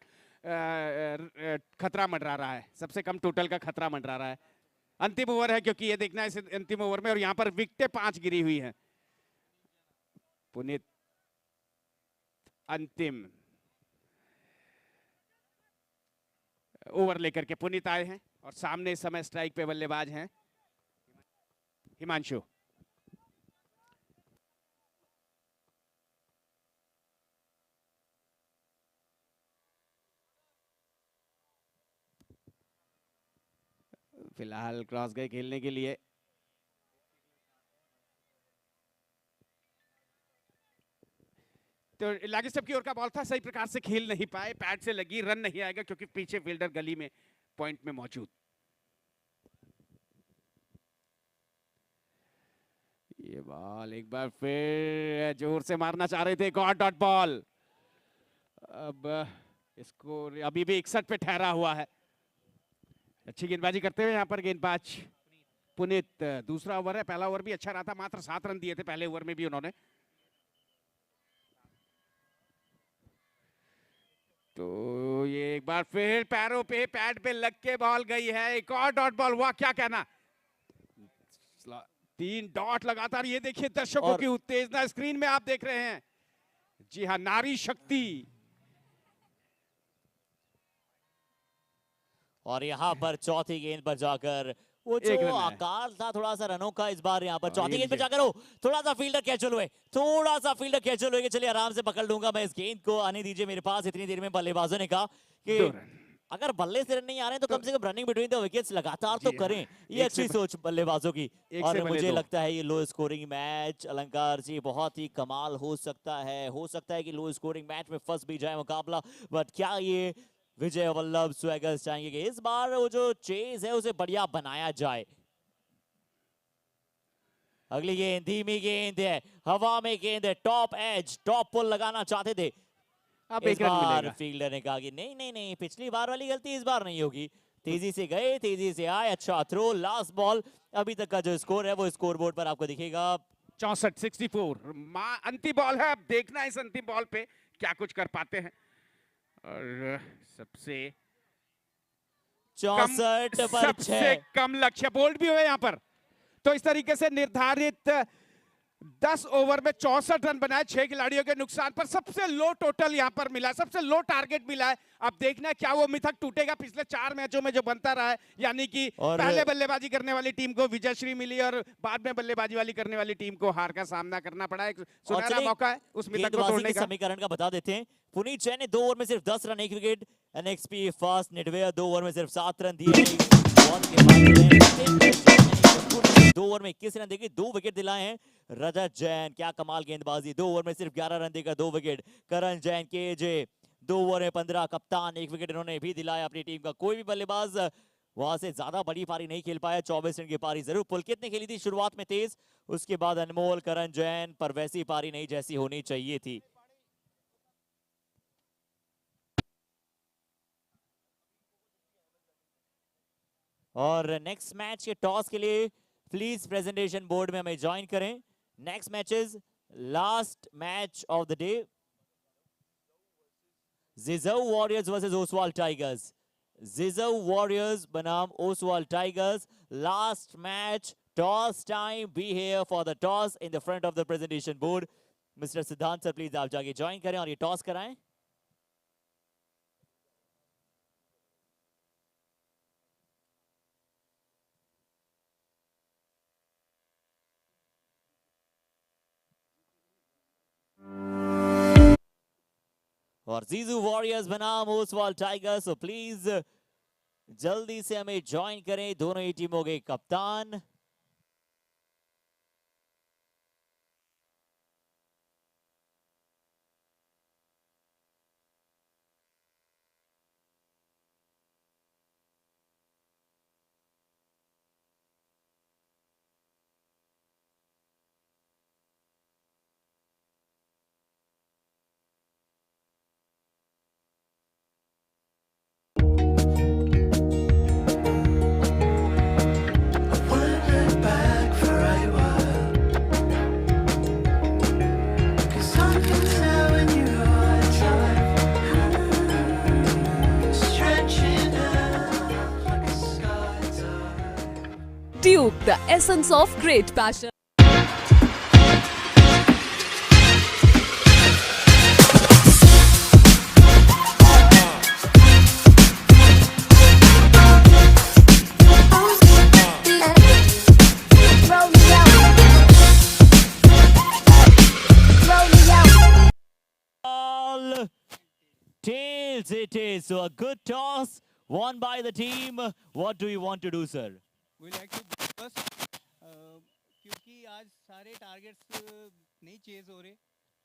खतरा मंडरा रहा है, सबसे कम टोटल का खतरा मंडरा रहा है। अंतिम ओवर है क्योंकि ये देखना है इस अंतिम ओवर में, और यहाँ पर विकेटें 5 गिरी हुई हैं। पुनीत अंतिम ओवर लेकर के पुनीत आए हैं और सामने इस समय स्ट्राइक पे बल्लेबाज हैं हिमांशु। फिलहाल क्रॉस गए खेलने के लिए। तो लागी सब की ओर का बॉल था, सही प्रकार से खेल नहीं पाए, पैड से लगी, रन नहीं आएगा क्योंकि पीछे फील्डर गली में पॉइंट में मौजूद। ये बॉल एक बार फिर जोर से मारना चाह रहे थे, गॉड डॉट बॉल। अब इसको अभी भी 61 पे ठहरा हुआ है। अच्छी गेंदबाजी करते हुए यहाँ पर गेंदबाज पुनीत। दूसरा ओवर है, पहला ओवर भी अच्छा रहा था, मात्र 7 रन दिए थे पहले ओवर में भी उन्होंने। तो ये एक बार फिर पैरों पे, पैड पे लग के बॉल गई है, एक और डॉट बॉल। वाह क्या कहना, 3 डॉट लगातार। ये देखिए दर्शकों की उत्तेजना स्क्रीन में आप देख रहे हैं। जी हाँ, नारी शक्ति। और यहाँ पर चौथी गेंद पर जाकर वो जो आकार था थोड़ा सा रनों का, इस बार यहाँ पर चौथी गेंद पर जाकर थोड़ा सा फील्डर कैचुअल हुए, थोड़ा सा फील्डर कैचुअल हुए कि चलिए आराम से पकड़ लूंगा मैं इस गेंद को, आने दीजिए मेरे पास। इतनी देर में बल्लेबाजों ने कहा कि अगर बल्ले से रन नहीं आ रहे तो कम से come running between the wickets लगातार तो करें। ये अच्छी सोच बल्लेबाजों की। और मुझे लगता है ये लो स्कोरिंग मैच, अलंकार जी, बहुत ही कमाल हो सकता है कि लो स्कोरिंग मैच में फंस भी जाए मुकाबला। बट क्या ये विजय वल्लभ स्वैगर्स चाहेंगे कि इस बार वो जो चेज है उसे बढ़िया बनाया जाए। अगली गेंद धीमी गेंद है, हवा में गेंद है, टॉप एज, टॉप पुल लगाना चाहते थे। अब इस बार फील्डर ने कहा कि नहीं, पिछली बार वाली गलती इस बार नहीं होगी। तेजी से गए, तेजी से आए, अच्छा थ्रो, लास्ट बॉल। अभी तक का जो स्कोर है वो स्कोर बोर्ड पर आपको दिखेगा। 64 अंतिम बॉल है। अब देखना है इस अंतिम बॉल पे क्या कुछ कर पाते हैं। और सबसे 64 पर 6। सबसे कम लक्ष्य बोल्ड भी हुए यहाँ पर। तो इस तरीके से निर्धारित 10 ओवर में 64 रन बनाए 6 खिलाड़ियों के नुकसान पर। सबसे लो टोटल यहाँ पर मिला है, सबसे लो टारगेट मिला है। अब देखना है क्या वो मिथक टूटेगा पिछले 4 मैचों में जो बनता रहा है, यानी कि पहले बल्लेबाजी करने वाली टीम को विजयश्री मिली और बाद में बल्लेबाजी वाली करने वाली टीम को हार का सामना करना पड़ा। एक सुनहरा मौका है उस मिथक को तोड़ने का। समीकरण का बता देते हैं। पुनीत जैन ने 2 ओवर में सिर्फ 10 run, 1 wicket. NXP fast Netware 2 over में सिर्फ 7 रन दिए। 2 ओवर में 21 रन देके 2 विकेट दिलाए हैं। रजत जैन क्या कमाल गेंदबाजी, 2 ओवर में सिर्फ 11 रन देकर 2 विकेट। करण जैन केजे 2 ओवर में 15, कप्तान 1 विकेट इन्होंने भी दिलाया अपनी टीम का। कोई भी बल्लेबाज वहां से ज्यादा बड़ी पारी नहीं खेल पाया। 24 रन की पारी जरूर पुलकित ने खेली थी शुरुआत में तेज, उसके बाद अनमोल, करण जैन, पर वैसी पारी नहीं जैसी होनी चाहिए थी। और नेक्स्ट मैच के टॉस के लिए प्लीज प्रेजेंटेशन बोर्ड में हमें ज्वाइन करें। Next match is last match of the day, Jijau Warriors versus Oswal Tigers. Jijau Warriors बनाम Oswal Tigers, last match, toss time. Be here for the toss in the front of the presentation board. Mister Siddhant sir please आप जाके join करें और ये toss कराएं। और जीजू warriors बनाम ओसवाल टाइगर्स, सो प्लीज जल्दी से हमें ज्वाइन करें। दोनों ही टीमों के कप्तान। Duke, the essence of great passion. Tails it is. So a good toss won by the team. What do you want to do, sir? We like to discuss क्योंकि आज सारे टारगेट्स नहीं चेज हो रहे,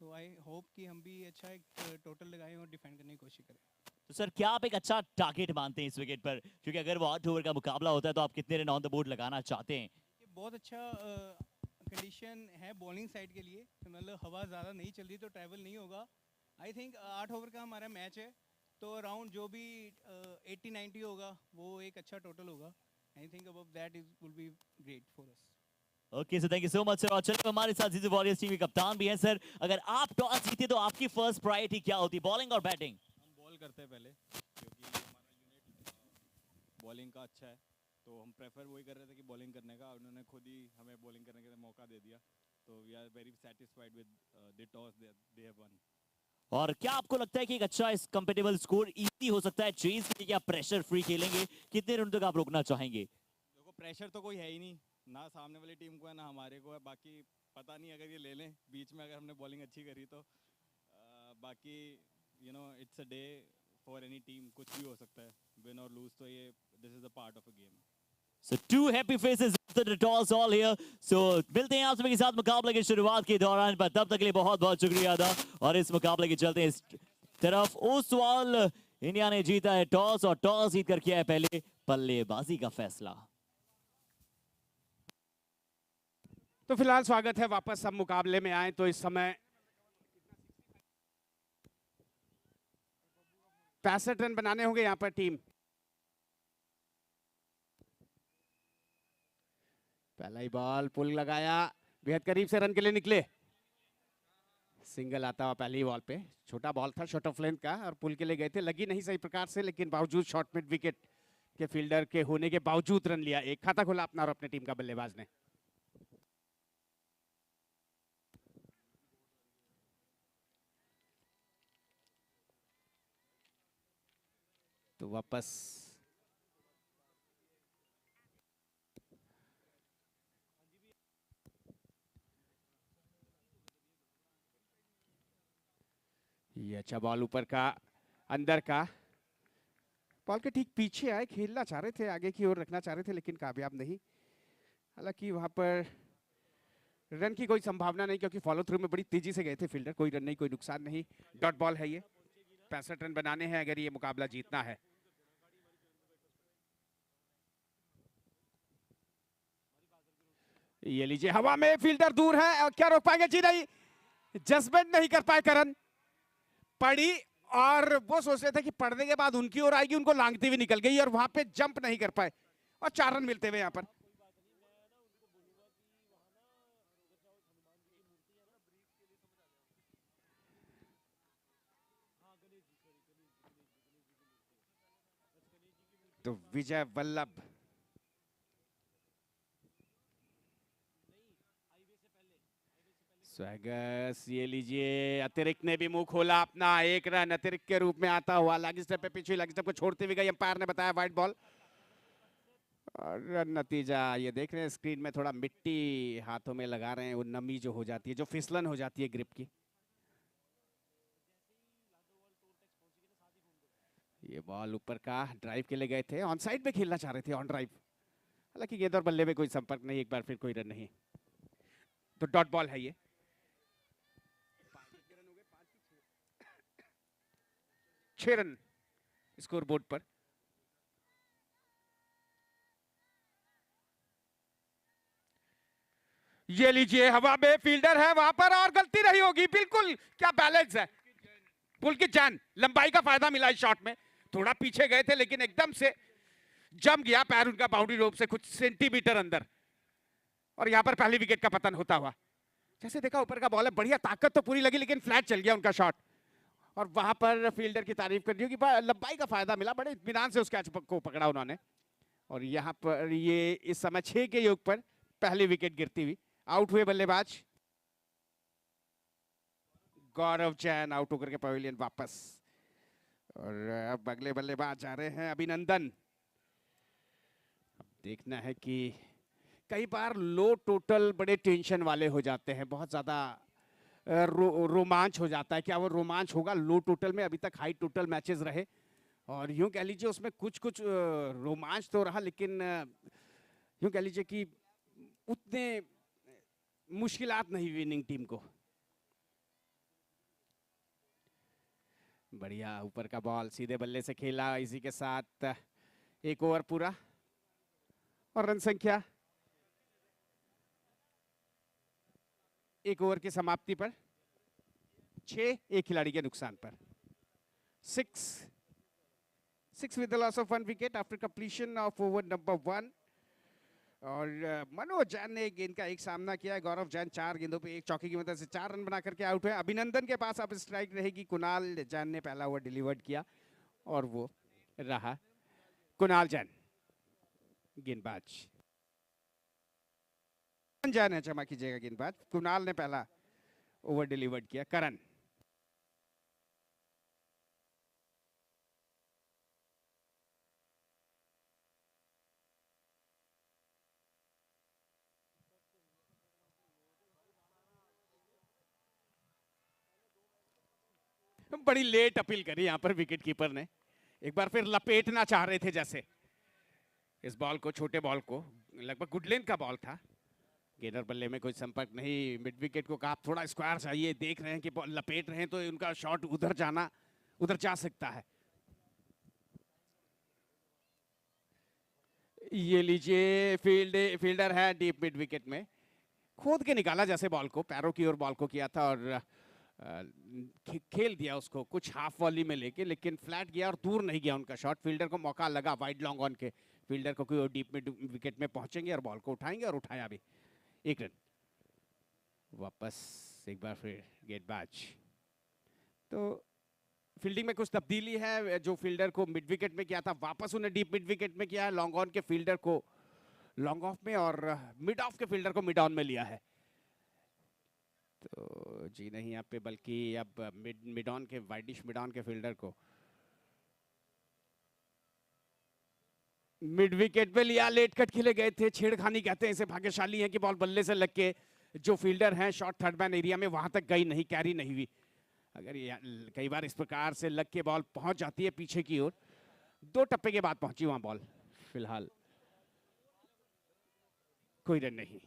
तो आई होप कि हम भी अच्छा एक टोटल लगाएं और डिफेंड करने की कोशिश करें। तो सर क्या आप एक अच्छा टारगेट मानते हैं इस विकेट पर, क्योंकि अगर वो 8 ओवर का मुकाबला होता है तो आप कितने रन ऑन द बोर्ड लगाना चाहते हैं? ये बहुत अच्छा कंडीशन है बॉलिंग साइड के लिए, तो मतलब हवा ज़्यादा नहीं चल रही तो ट्रैवल नहीं होगा। आई थिंक 8 ओवर का हमारा मैच है, तो अराउंड जो भी 80-90 होगा वो एक अच्छा टोटल होगा। I think above that is will be great for us. Okay sir, thank you so much sir. और चलिए हमारे साथ जीजू वॉरियर्स टीम के कप्तान भी हैं सर। अगर आप टॉस जीते तो आपकी फर्स्ट प्रायोरिटी क्या होती, बॉलिंग और बैटिंग? हम बॉल करते हैं पहले, क्योंकि हमारा यूनिट बॉलिंग का अच्छा है, तो हम प्रेफर वही कर रहे थे कि बॉलिंग करने का। उन्होंने खुद ही हमें बॉलिंग करने का मौका दे दिया, तो we are very satisfied with the toss they have won. और क्या आपको लगता है कि एक अच्छा इस कंपेटेबल स्कोर इजी हो सकता है चेज के लिए? क्या प्रेशर फ्री खेलेंगे? कितने रन तक आप रोकना चाहेंगे? देखो प्रेशर तो कोई है ही नहीं, ना सामने वाली टीम को है ना हमारे को है। बाकी पता नहीं अगर ये ले लें बीच में, अगर हमने बॉलिंग अच्छी करी तो बाकी you know it's a day for any team, कुछ भी हो सकता है, विन और लूज। तो ये this is a part of a game. So two happy faces after the toss all here. So मिलते हैं आप सभी के साथ मुकाबले की शुरुआत के दौरान, पर तब तक के लिए बहुत बहुत शुक्रिया अदा। और इस मुकाबले के चलते इस तरफ ओसवाल इंडिया ने जीता है टॉस, और टॉस जीत कर किया है पहले बल्लेबाजी का फैसला। तो फिलहाल स्वागत है वापस, हम मुकाबले में आए। तो इस समय 65 रन बनाने होंगे यहाँ पर टीम। पहला ही बॉल पुल लगाया, बेहद करीब से रन के लिए निकले, सिंगल आता हुआ पहली बॉल पे, छोटा बॉल था शॉर्ट ऑफ लेंथ का और पुल के लिए गए थे, लगी नहीं सही प्रकार से, लेकिन बावजूद शॉर्ट मिड विकेट के फील्डर के होने के बावजूद रन लिया। एक खाता खोला अपना और अपने टीम का बल्लेबाज ने। तो वापस ये अच्छा बॉल ऊपर का, अंदर का, बॉल के ठीक पीछे आए, खेलना चाह रहे थे, आगे की ओर रखना चाह रहे थे, लेकिन कामयाब नहीं। हालांकि वहां पर रन की कोई संभावना नहीं, क्योंकि फॉलो थ्रू में बड़ी तेजी से गए थे फील्डर। कोई रन नहीं, कोई नुकसान नहीं। डॉट बॉल है ये, 65 रन बनाने हैं अगर ये मुकाबला जीतना है। ये लीजिए, हवा में फील्डर दूर है और क्या रोक पाएंगे? जी नहीं, जजमेंट नहीं कर पाए करण। पड़ी और वो सोच रहे थे कि पढ़ने के बाद उनकी ओर आएगी, उनको लांघती हुई निकल गई और वहां पे जंप नहीं कर पाए और 4 रन मिलते हुए यहां पर। तो विजय वल्लभ स्वैगस, ये लीजिए, अतिरिक्त ने भी मुंह खोला अपना। 1 रन अतिरिक्त के रूप में आता हुआ, लेग स्टेप पे पिछली लेग स्टेप को छोड़ते हुए गई, अंपायर ने बताया वाइड बॉल। और नतीजा ये देख रहे हैं स्क्रीन में, थोड़ा मिट्टी हाथों में लगा रहे हैं, वो नमी जो हो जाती है, जो फिसलन हो जाती है ग्रिप की। ये बॉल ऊपर का, ड्राइव के लिए गए थे, ऑन साइड में खेलना चाह रहे थे, ऑन ड्राइव। हालांकि गेंद और बल्ले में कोई संपर्क नहीं, एक बार फिर कोई रन नहीं। तो डॉट बॉल है ये। 6 रन स्कोर बोर्ड पर। ये लीजिए, हवा में फील्डर है वहां पर और गलती नहीं होगी, बिल्कुल क्या बैलेंस है। पुल की जान, लंबाई का फायदा मिला इस शॉट में। थोड़ा पीछे गए थे लेकिन एकदम से जम गया पैर उनका बाउंड्री रोप से कुछ सेंटीमीटर अंदर, और यहां पर पहली विकेट का पतन होता हुआ। जैसे देखा ऊपर का बॉल है, बढ़िया ताकत तो पूरी लगी, लेकिन फ्लैट चल गया उनका शॉट। और वहां पर फील्डर की तारीफ कर दी कि लंबाई का फायदा मिला, बड़े इत्मीनान से उस कैच को पकड़ा उन्होंने। और यहाँ पर ये इस समय 6 के योग पर पहली विकेट गिरती हुई। आउट हुए बल्लेबाज गौरव जैन, आउट होकर के पवेलियन वापस। और अब अगले बल्लेबाज जा रहे हैं अभिनंदन। अब देखना है कि कई बार लो टोटल बड़े टेंशन वाले हो जाते हैं, बहुत ज्यादा रोमांच हो जाता है। क्या वो रोमांच होगा लो टोटल में? अभी तक हाई टोटल मैचेस रहे और यूं कह लीजिए उसमें कुछ कुछ रोमांच तो रहा, लेकिन यूं कह लीजिए कि उतने मुश्किलात नहीं विनिंग टीम को। बढ़िया ऊपर का बॉल सीधे बल्ले से खेला, इसी के साथ 1 ओवर पूरा और रन संख्या 1 ओवर की समाप्ति पर 6, एक खिलाड़ी के नुकसान पर। 6 with the loss of 1 wicket after completion of over number 1। और मनोज जैन ने गेंद का एक सामना किया है। गौरव जैन 4 गेंदों पे 1 चौके की मदद से 4 रन बना करके आउट हुए। अभिनंदन के पास अब स्ट्राइक रहेगी। कुणाल जैन ने पहला ओवर डिलीवर्ड किया और वो रहा कुणाल जैन गेंदबाज। जैन है, क्षमा कीजिएगा गेंदबाज। कुणाल ने पहला ओवर डिलीवर्ड किया। करण बड़ी लेट अपील करी यहां पर विकेट कीपर ने, एक बार फिर लपेटना चाह रहे थे जैसे इस बॉल को, छोटे बॉल को। लगभग गुड लेंथ का बॉल था, गेंदर बल्ले में कोई संपर्क नहीं। मिड विकेट को कहा थोड़ा स्क्वायर चाहिए, देख रहे हैं कि लपेट रहे हैं तो उनका शॉट उधर जा सकता है। ये लीजिए, फील्डर है डीप मिड विकेट में, खोद के निकाला जैसे बॉल को, पैरों की ओर बॉल को किया था और खेल दिया उसको कुछ हाफ वॉली में लेके, लेकिन फ्लैट गया और दूर नहीं गया उनका शॉट। फील्डर को मौका लगा वाइड लॉन्ग ऑन के, फील्डर को कोई डीप मिड विकेट में पहुंचेंगे और बॉल को उठाएंगे और उठाया भी। 1 रन। वापस एक बार फिर गेंदबाज। तो फील्डिंग में कुछ तब्दीली है, जो फील्डर को मिड विकेट में किया था वापस उन्हें डीप मिड विकेट में किया है, लॉन्ग ऑन के फील्डर को लॉन्ग ऑफ में और मिड ऑफ के फील्डर को मिड ऑन में लिया है। तो जी नहीं यहाँ पे, बल्कि अब मिड ऑन के वाइडिश मिड ऑन के फील्डर को मिड विकेट पे लिया। लेट कट खेले गए थे, छेड़खानी कहते हैं इसे। भाग्यशाली है कि बॉल बल्ले से लग के जो फील्डर हैं शॉर्ट थर्ड मैन एरिया में वहां तक गई नहीं, कैरी नहीं हुई। अगर ये कई बार इस प्रकार से लग के बॉल पहुंच जाती है पीछे की ओर, 2 टप्पे के बाद पहुंची वहां बॉल। फिलहाल कोई रन नहीं।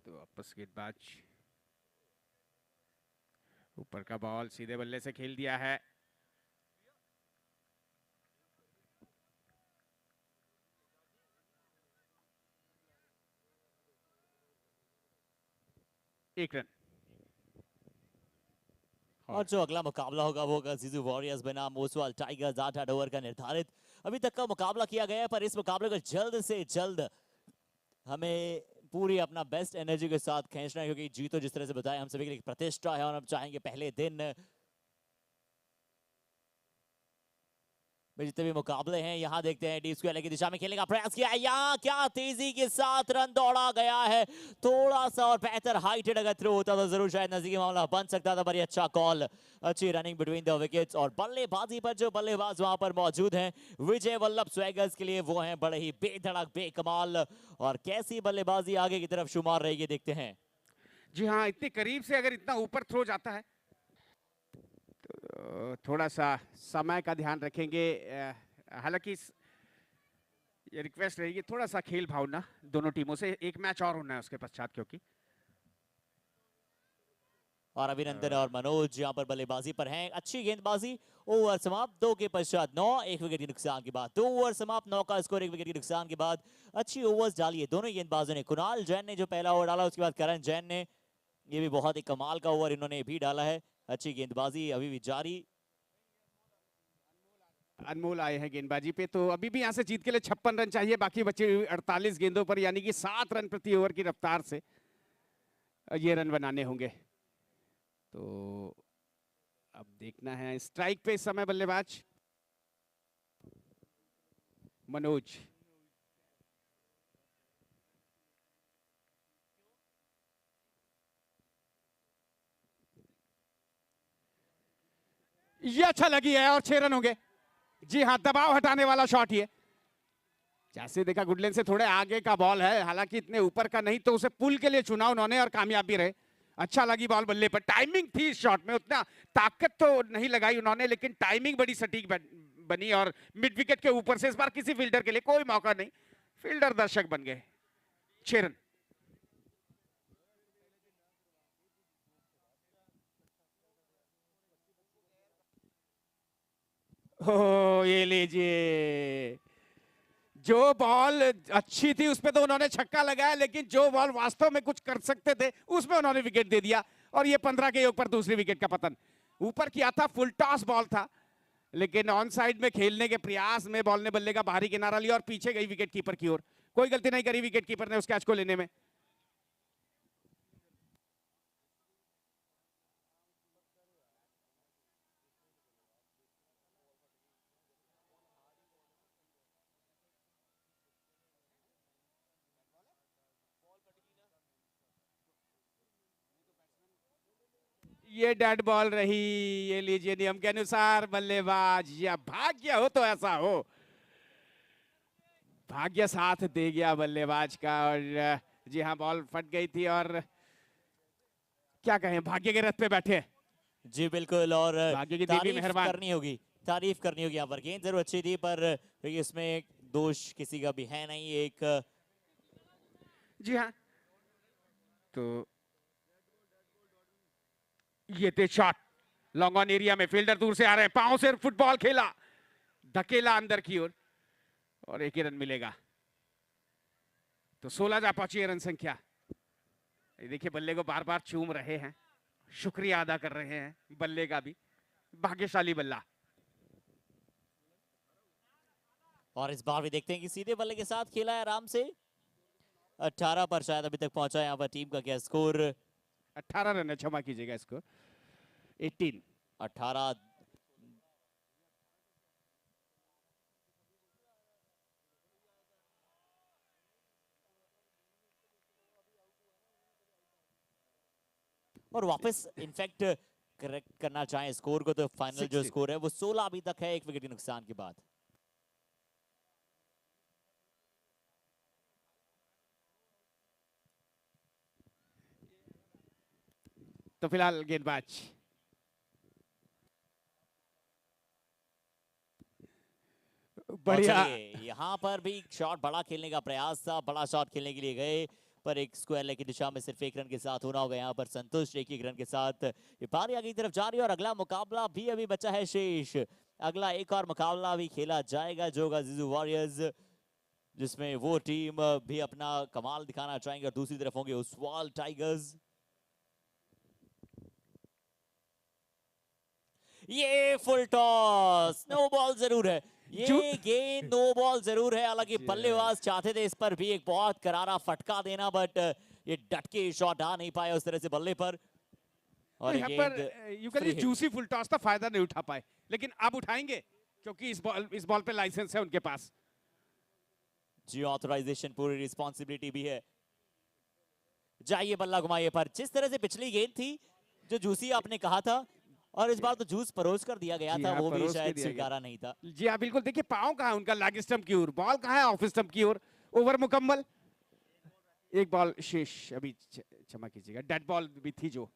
तो वापस गेंदबाज, ऊपर का बॉल सीधे बल्ले से खेल दिया है। एक रन। और जो अगला मुकाबला होगा वो होगा जीजू वॉरियर्स बनाम ओसवाल टाइगर्स। 8 ओवर का निर्धारित अभी तक का मुकाबला किया गया है, पर इस मुकाबले को जल्द से जल्द हमें पूरी अपना बेस्ट एनर्जी के साथ खींचना है, क्योंकि जीतो जिस तरह से बताया हम सभी के लिए एक प्रतिष्ठा है और हम चाहेंगे पहले दिन में जितने भी मुकाबले हैं यहाँ देखते हैं डी स्क्वायर की दिशा में खेलने का प्रयास किया है। यहाँ क्या तेजी के साथ रन दौड़ा गया है, थोड़ा सा और बेहतर हाइटेड अगर थ्रो होता तो जरूर शायद नजदीकी मामला बन सकता था, पर ये अच्छा कॉल, अच्छी रनिंग बिटवीन द विकेट्स। और बल्लेबाजी पर जो बल्लेबाज वहां पर मौजूद हैं विजय वल्लभ स्वैगर्स के लिए, वो हैं बड़े ही बेधड़क बेकमाल। और कैसी बल्लेबाजी आगे की तरफ शुमार रहेगी देखते हैं। जी हाँ, इतने करीब से अगर इतना ऊपर थ्रो जाता है तो थोड़ा सा समय का ध्यान रखेंगे। हालांकि ये रिक्वेस्ट रहेगी थोड़ा सा खेल भावना दोनों टीमों से, एक मैच और होना है उसके पश्चात, क्योंकि और अभिनंदन और मनोज यहाँ पर बल्लेबाजी पर हैं। अच्छी गेंदबाजी। ओवर समाप्त 2 के पश्चात 9, 1 विकेट के नुकसान के बाद 2 ओवर समाप्त, 9 का स्कोर 1 विकेट के नुकसान के बाद अच्छी ओवर्स डाली है दोनों गेंदबाजों ने। कुणाल जैन ने जो पहला ओवर डाला, उसके बाद करण जैन ने, ये भी बहुत ही कमाल का ओवर इन्होंने भी डाला है। अच्छी गेंदबाजी अभी भी जारी। अनमोल आए हैं गेंदबाजी पे। तो अभी भी यहाँ से जीत के लिए 56 रन चाहिए, बाकी बचे 48 गेंदों पर, यानी कि 7 रन प्रति ओवर की रफ्तार से ये रन बनाने होंगे। तो अब देखना है, स्ट्राइक पे इस समय बल्लेबाज मनोज। ये अच्छा लगी है और 6 रन होंगे। जी हाँ, दबाव हटाने वाला शॉट ये। जैसे देखा गुडलेन से थोड़े आगे का बॉल है, हालांकि इतने ऊपर का नहीं, तो उसे पुल के लिए चुना उन्होंने और कामयाब भी रहे। अच्छा लगी बॉल बल्ले पर, टाइमिंग थी इस शॉट में, उतना ताकत तो नहीं लगाई उन्होंने, लेकिन टाइमिंग बड़ी सटीक बनी और मिड विकेट के ऊपर से इस बार किसी फील्डर के लिए कोई मौका नहीं, फील्डर दर्शक बन गए। 6 रन। ओ ये लीजिए, जो बॉल अच्छी थी उस पे तो उन्होंने छक्का लगाया, लेकिन जो बॉल वास्तव में कुछ कर सकते थे उसमें उन्होंने विकेट दे दिया। और ये 15 के योग पर दूसरी विकेट का पतन। ऊपर किया था, फुल टॉस बॉल था, लेकिन ऑन साइड में खेलने के प्रयास में बॉल ने बल्ले का बाहरी किनारा लिया और पीछे गई विकेट कीपर की ओर। कोई गलती नहीं करी विकेट कीपर ने उस कैच को लेने में। ये डेड बॉल रही। ये लीजिए, नियम के अनुसार बल्लेबाज, या भाग्य हो तो ऐसा हो, भाग्य साथ दे गया बल्लेबाज का। और जी हाँ, बॉल फट गई थी और क्या कहें, भाग्य के रथ पे बैठे। जी बिल्कुल, और भाग्य की देवी मेहरबान करनी होगी, तारीफ करनी होगी यहाँ पर। गेंद जरूर अच्छी थी, पर इसमें दोष किसी का भी है नहीं। एक जी हाँ, तो ये थे शॉट लॉन्ग ऑन एरिया में, फील्डर दूर से आ रहे हैं, पांव से फुटबॉल खेला, धकेला अंदर की ओर और 1 ही रन मिलेगा। तो 16 जा पहुंची रन संख्या। देखिए बल्ले को बार बार चूम रहे हैं, शुक्रिया अदा कर रहे हैं बल्ले का भी। भाग्यशाली बल्ला। और इस बार भी देखते हैं कि सीधे बल्ले के साथ खेला है आराम से। 18 पर शायद अभी तक पहुंचा है यहाँ पर टीम का क्या स्कोर। 18 रन है, क्षमा कीजिएगा, स्कोर 18। 18 और वापस इनफैक्ट करेक्ट करना चाहें स्कोर को तो फाइनल जो 16 स्कोर है वो 16 अभी तक है, 1 विकेट के नुकसान के बाद। तो फिलहाल गेंदबाज बढ़िया। यहाँ पर भी शॉट बड़ा खेलने का प्रयास था, बड़ा शॉट खेलने के लिए गए पर एक स्क्वायर लेग की दिशा में सिर्फ 1 रन के साथ होना होगा यहाँ पर संतुष्ट। 1 रन के साथ ये पारी आगे की तरफ जा रही है और अगला मुकाबला भी अभी बचा है शेष। अगला एक और मुकाबला भी खेला जाएगा जो होगा जिजू वॉरियर्स, जिसमें वो टीम भी अपना कमाल दिखाना चाहेंगे और दूसरी तरफ होंगे ओसवाल टाइगर्स। ये फुल टॉस, नो बॉल जरूर है, ये गेंद नो बॉल जरूर है। हालांकि बल्लेबाज चाहते थे इस पर भी एक बहुत करारा फटका देना बट ये डट के शॉट आ नहीं पाया उस तरह से बल्ले पर। और यहाँ पर you can juicy full toss का फायदा नहीं उठा पाए, लेकिन अब उठाएंगे क्योंकि इस बॉल पे लाइसेंस है उनके पास जी, ऑथराइजेशन पूरी रिस्पॉन्सिबिलिटी भी है। जाइए बल्ला घुमाइए पर जिस तरह से पिछली गेंद थी जो जूसी आपने कहा था और इस बार तो जूस परोस कर दिया गया था, वो भी शायद स्वीकारा नहीं था। जी हाँ बिल्कुल, देखिए पाँव कहाँ है उनका लेग स्टंप की ओर, बॉल कहाँ है ऑफ स्टंप की ओर। ओवर मुकम्मल, एक बॉल शेष अभी, क्षमा कीजिएगा डेड बॉल भी थी जो।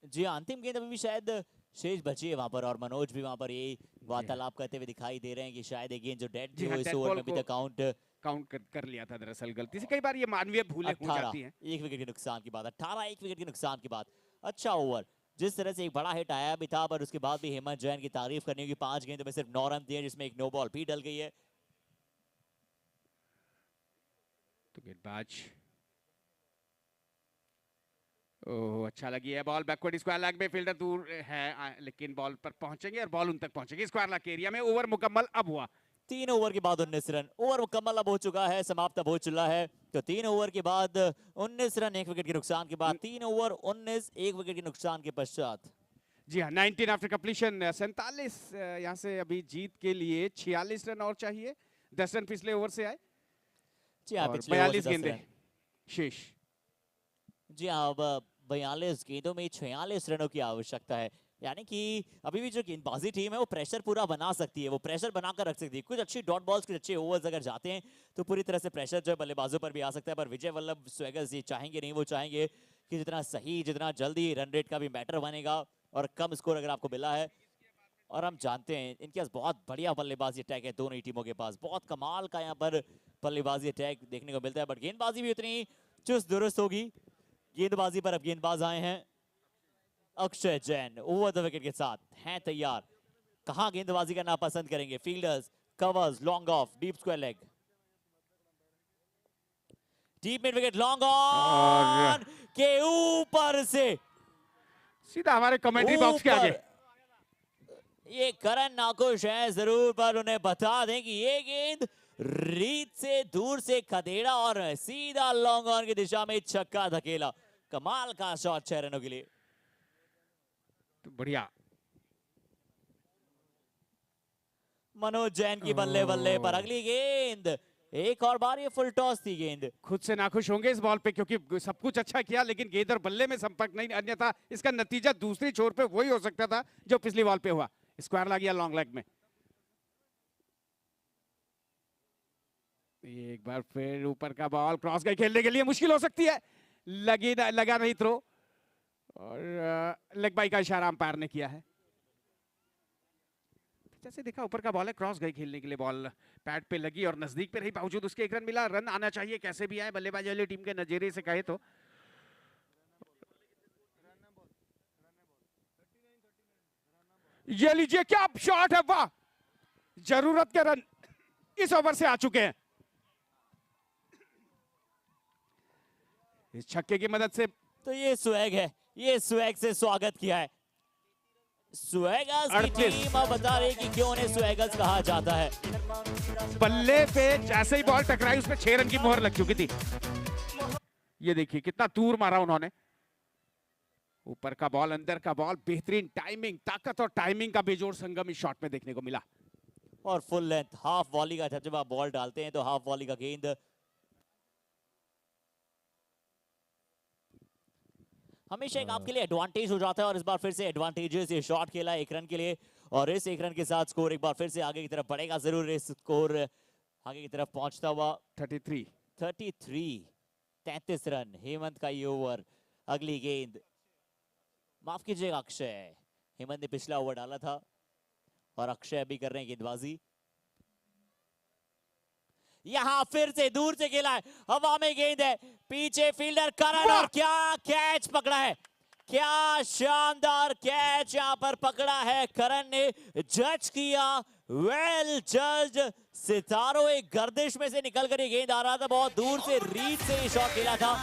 जी अंतिम गेंद अभी भी शायद शेष बची है वहां पर और मनोज भी वहां पर ये वार्तालाप करते हुए दिखाई दे रहे हैं कि शायद ये गेंद जो डेड थी वो इस ओवर में अभी तक काउंट कर लिया था दरअसल गलती से। कई बार ये मानवीय भूलें हो जाती हैं। 1 विकेट के नुकसान के बाद 18 1 विकेट के नुकसान के बाद अच्छा ओवर। जिस तरह से एक बड़ा हिट आया भी था पर उसके बाद भी हेमंत जैन की तारीफ करनी होगी। 5 गेंदों में सिर्फ 9 रन दिए जिसमें एक नो बॉल भी डल गई है। तो गेंदबाज ओह अच्छा लगी है बॉल, बैकवर्ड स्क्वायर लेग में फील्डर दूर है लेकिन बॉल पर पहुंचेंगे और बॉल उन तक पहुंचेगी स्क्वायर लेग के एरिया में। ओवर मुकम्मल अब हुआ, 3 ओवर के बाद 19 रन। ओवर मुकम्मल अब हो चुका है, समाप्त अब हो चुका है। तो 3 ओवर के बाद 19 रन 1 विकेट के नुकसान के बाद 3 ओवर 19 1 विकेट के नुकसान के पश्चात। जी हाँ 19 आफ्टर कंप्लीशन 47 यहाँ से अभी जीत के लिए 46 रन और चाहिए। 10 रन पिछले ओवर से आए जी हाँ, 42 गेंदें शेष। जी हाँ, अब 42 गेंदों में 46 रनों की आवश्यकता है, यानी कि अभी भी जो गेंदबाजी टीम है वो प्रेशर पूरा बना सकती है, वो प्रेशर बनाकर रख सकती है। कुछ अच्छी डॉट बॉल्स कुछ अच्छे ओवर्स अगर जाते हैं तो पूरी तरह से प्रेशर जो है बल्लेबाजों पर भी आ सकता है। पर विजय वल्लभ स्वैगर्स ये चाहेंगे नहीं, वो चाहेंगे कि जितना सही जितना जल्दी रन रेट का भी मैटर बनेगा और कम स्कोर अगर आपको मिला है। और हम जानते हैं इनके पास बहुत बढ़िया बल्लेबाजी अटैक है, दोनों ही टीमों के पास बहुत कमाल का यहाँ पर बल्लेबाजी अटैक देखने को मिलता है। बट गेंदबाजी भी उतनी चुस्त दुरुस्त होगी। गेंदबाजी पर अब गेंदबाज आए हैं Akshay Jain, over the wicket के साथ हैं तैयार। कहां गेंदबाजी करना पसंद करेंगे? Fielders, covers, long off, deep square leg, deep mid wicket, long on के ऊपर से सीधा हमारे कमेंट्री बॉक्स के आगे। ये करण नाखुश है जरूर, पर उन्हें बता दें कि ये गेंद रीत से दूर से खदेड़ा और सीधा लॉन्ग ऑन की दिशा में छक्का धकेला। कमाल का शॉट 6 रनों के लिए। तो बढ़िया मनोज जैन की बल्ले बल्ले पर अगली गेंद, एक और बार ये फुल टॉस थी गेंद। खुद से नाखुश होंगे इस बॉल पे क्योंकि सब कुछ अच्छा किया लेकिन गेंद और बल्ले में संपर्क नहीं, अन्यथा इसका नतीजा दूसरी छोर पे वही हो सकता था जो पिछली बॉल पे हुआ, स्क्वायर लग गया लॉन्ग लेग में। एक बार फिर ऊपर का बॉल क्रॉस गई, खेलने के लिए मुश्किल हो सकती है, लगा नहीं थ्रो और लेग बाई का इशारा अंपायर ने किया है। जैसे देखा ऊपर का बॉल है, क्रॉस गई खेलने के लिए, बॉल पैड पे लगी और नजदीक पे रही, बावजूद उसके 1 रन मिला। रन आना चाहिए कैसे भी आए बल्लेबाजी वाली टीम के नजरिए से कहे तो। ये लीजिए क्या शॉट है, वाह, जरूरत के रन इस ओवर से आ चुके हैं। इस छक्के की मदद से तो ये स्वैग है, ये स्वैग से स्वागत किया है। स्वैगर्स की 38 टीम अब बता रही कि क्यों उन्हें स्वैगर्स कहा जाता है। बल्ले पे जैसे ही बॉल टकराई उसमें 6 रन की मोहर लग चुकी थी। ये देखिए कितना दूर मारा उन्होंने। ऊपर का बॉल, अंदर का बॉल, बेहतरीन टाइमिंग, ताकत और टाइमिंग का बेजोड़ संगम इस शॉट में देखने को मिला। और फुल लेंथ हाफ वॉली का, जब आप बॉल डालते हैं तो हाफ वॉली का गेंद हमेशा एक आपके लिए एडवांटेज हो जाता है, और इस बार फिर से एडवांटेजेस ये शॉट खेला 1 रन के लिए, और इस 1 रन के साथ स्कोर एक बार फिर से आगे की तरफ बढ़ेगा जरूर। इस स्कोर आगे की तरफ पहुंचता हुआ 33 33 रन। हेमंत का ये ओवर, अगली गेंद, माफ कीजिएगा अक्षय, हेमंत ने पिछला ओवर डाला था और अक्षय अभी कर रहे हैं गेंदबाजी। यहां फिर से दूर से खेला है, हवा में गेंद है, पीछे फील्डर करण, और क्या कैच पकड़ा है, क्या शानदार कैच यहां पर पकड़ा है करण ने, जज किया, वेल जज। सितारों एक गर्दिश में से निकलकर ये गेंद आ रहा था, बहुत दूर से रीच से ये शॉट खेला था।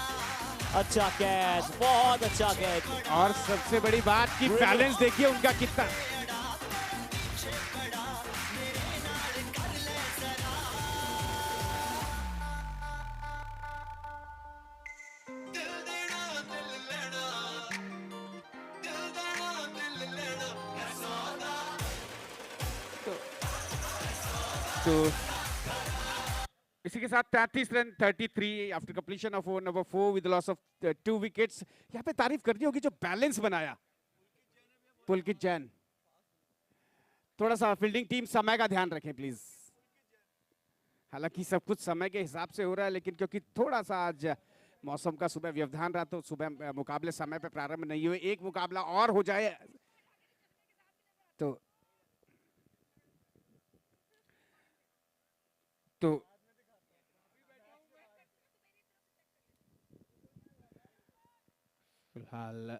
अच्छा कैच, बहुत अच्छा कैच। और सबसे बड़ी बात कि बैलेंस देखिए उनका कितना। तो इसी के साथ 33 run 33 after completion of over number 4 with loss of 2 wickets. यहाँ पे तारीफ करनी होगी जो बैलेंस बनाया पुलकित जैन। थोड़ा सा फील्डिंग टीम समय का ध्यान रखें प्लीज। हालांकि सब कुछ समय के हिसाब से हो रहा है, लेकिन क्योंकि थोड़ा सा आज मौसम का सुबह व्यवधान रहा तो सुबह मुकाबले समय पे प्रारंभ नहीं हुए। एक मुकाबला और हो जाए तो फिलहाल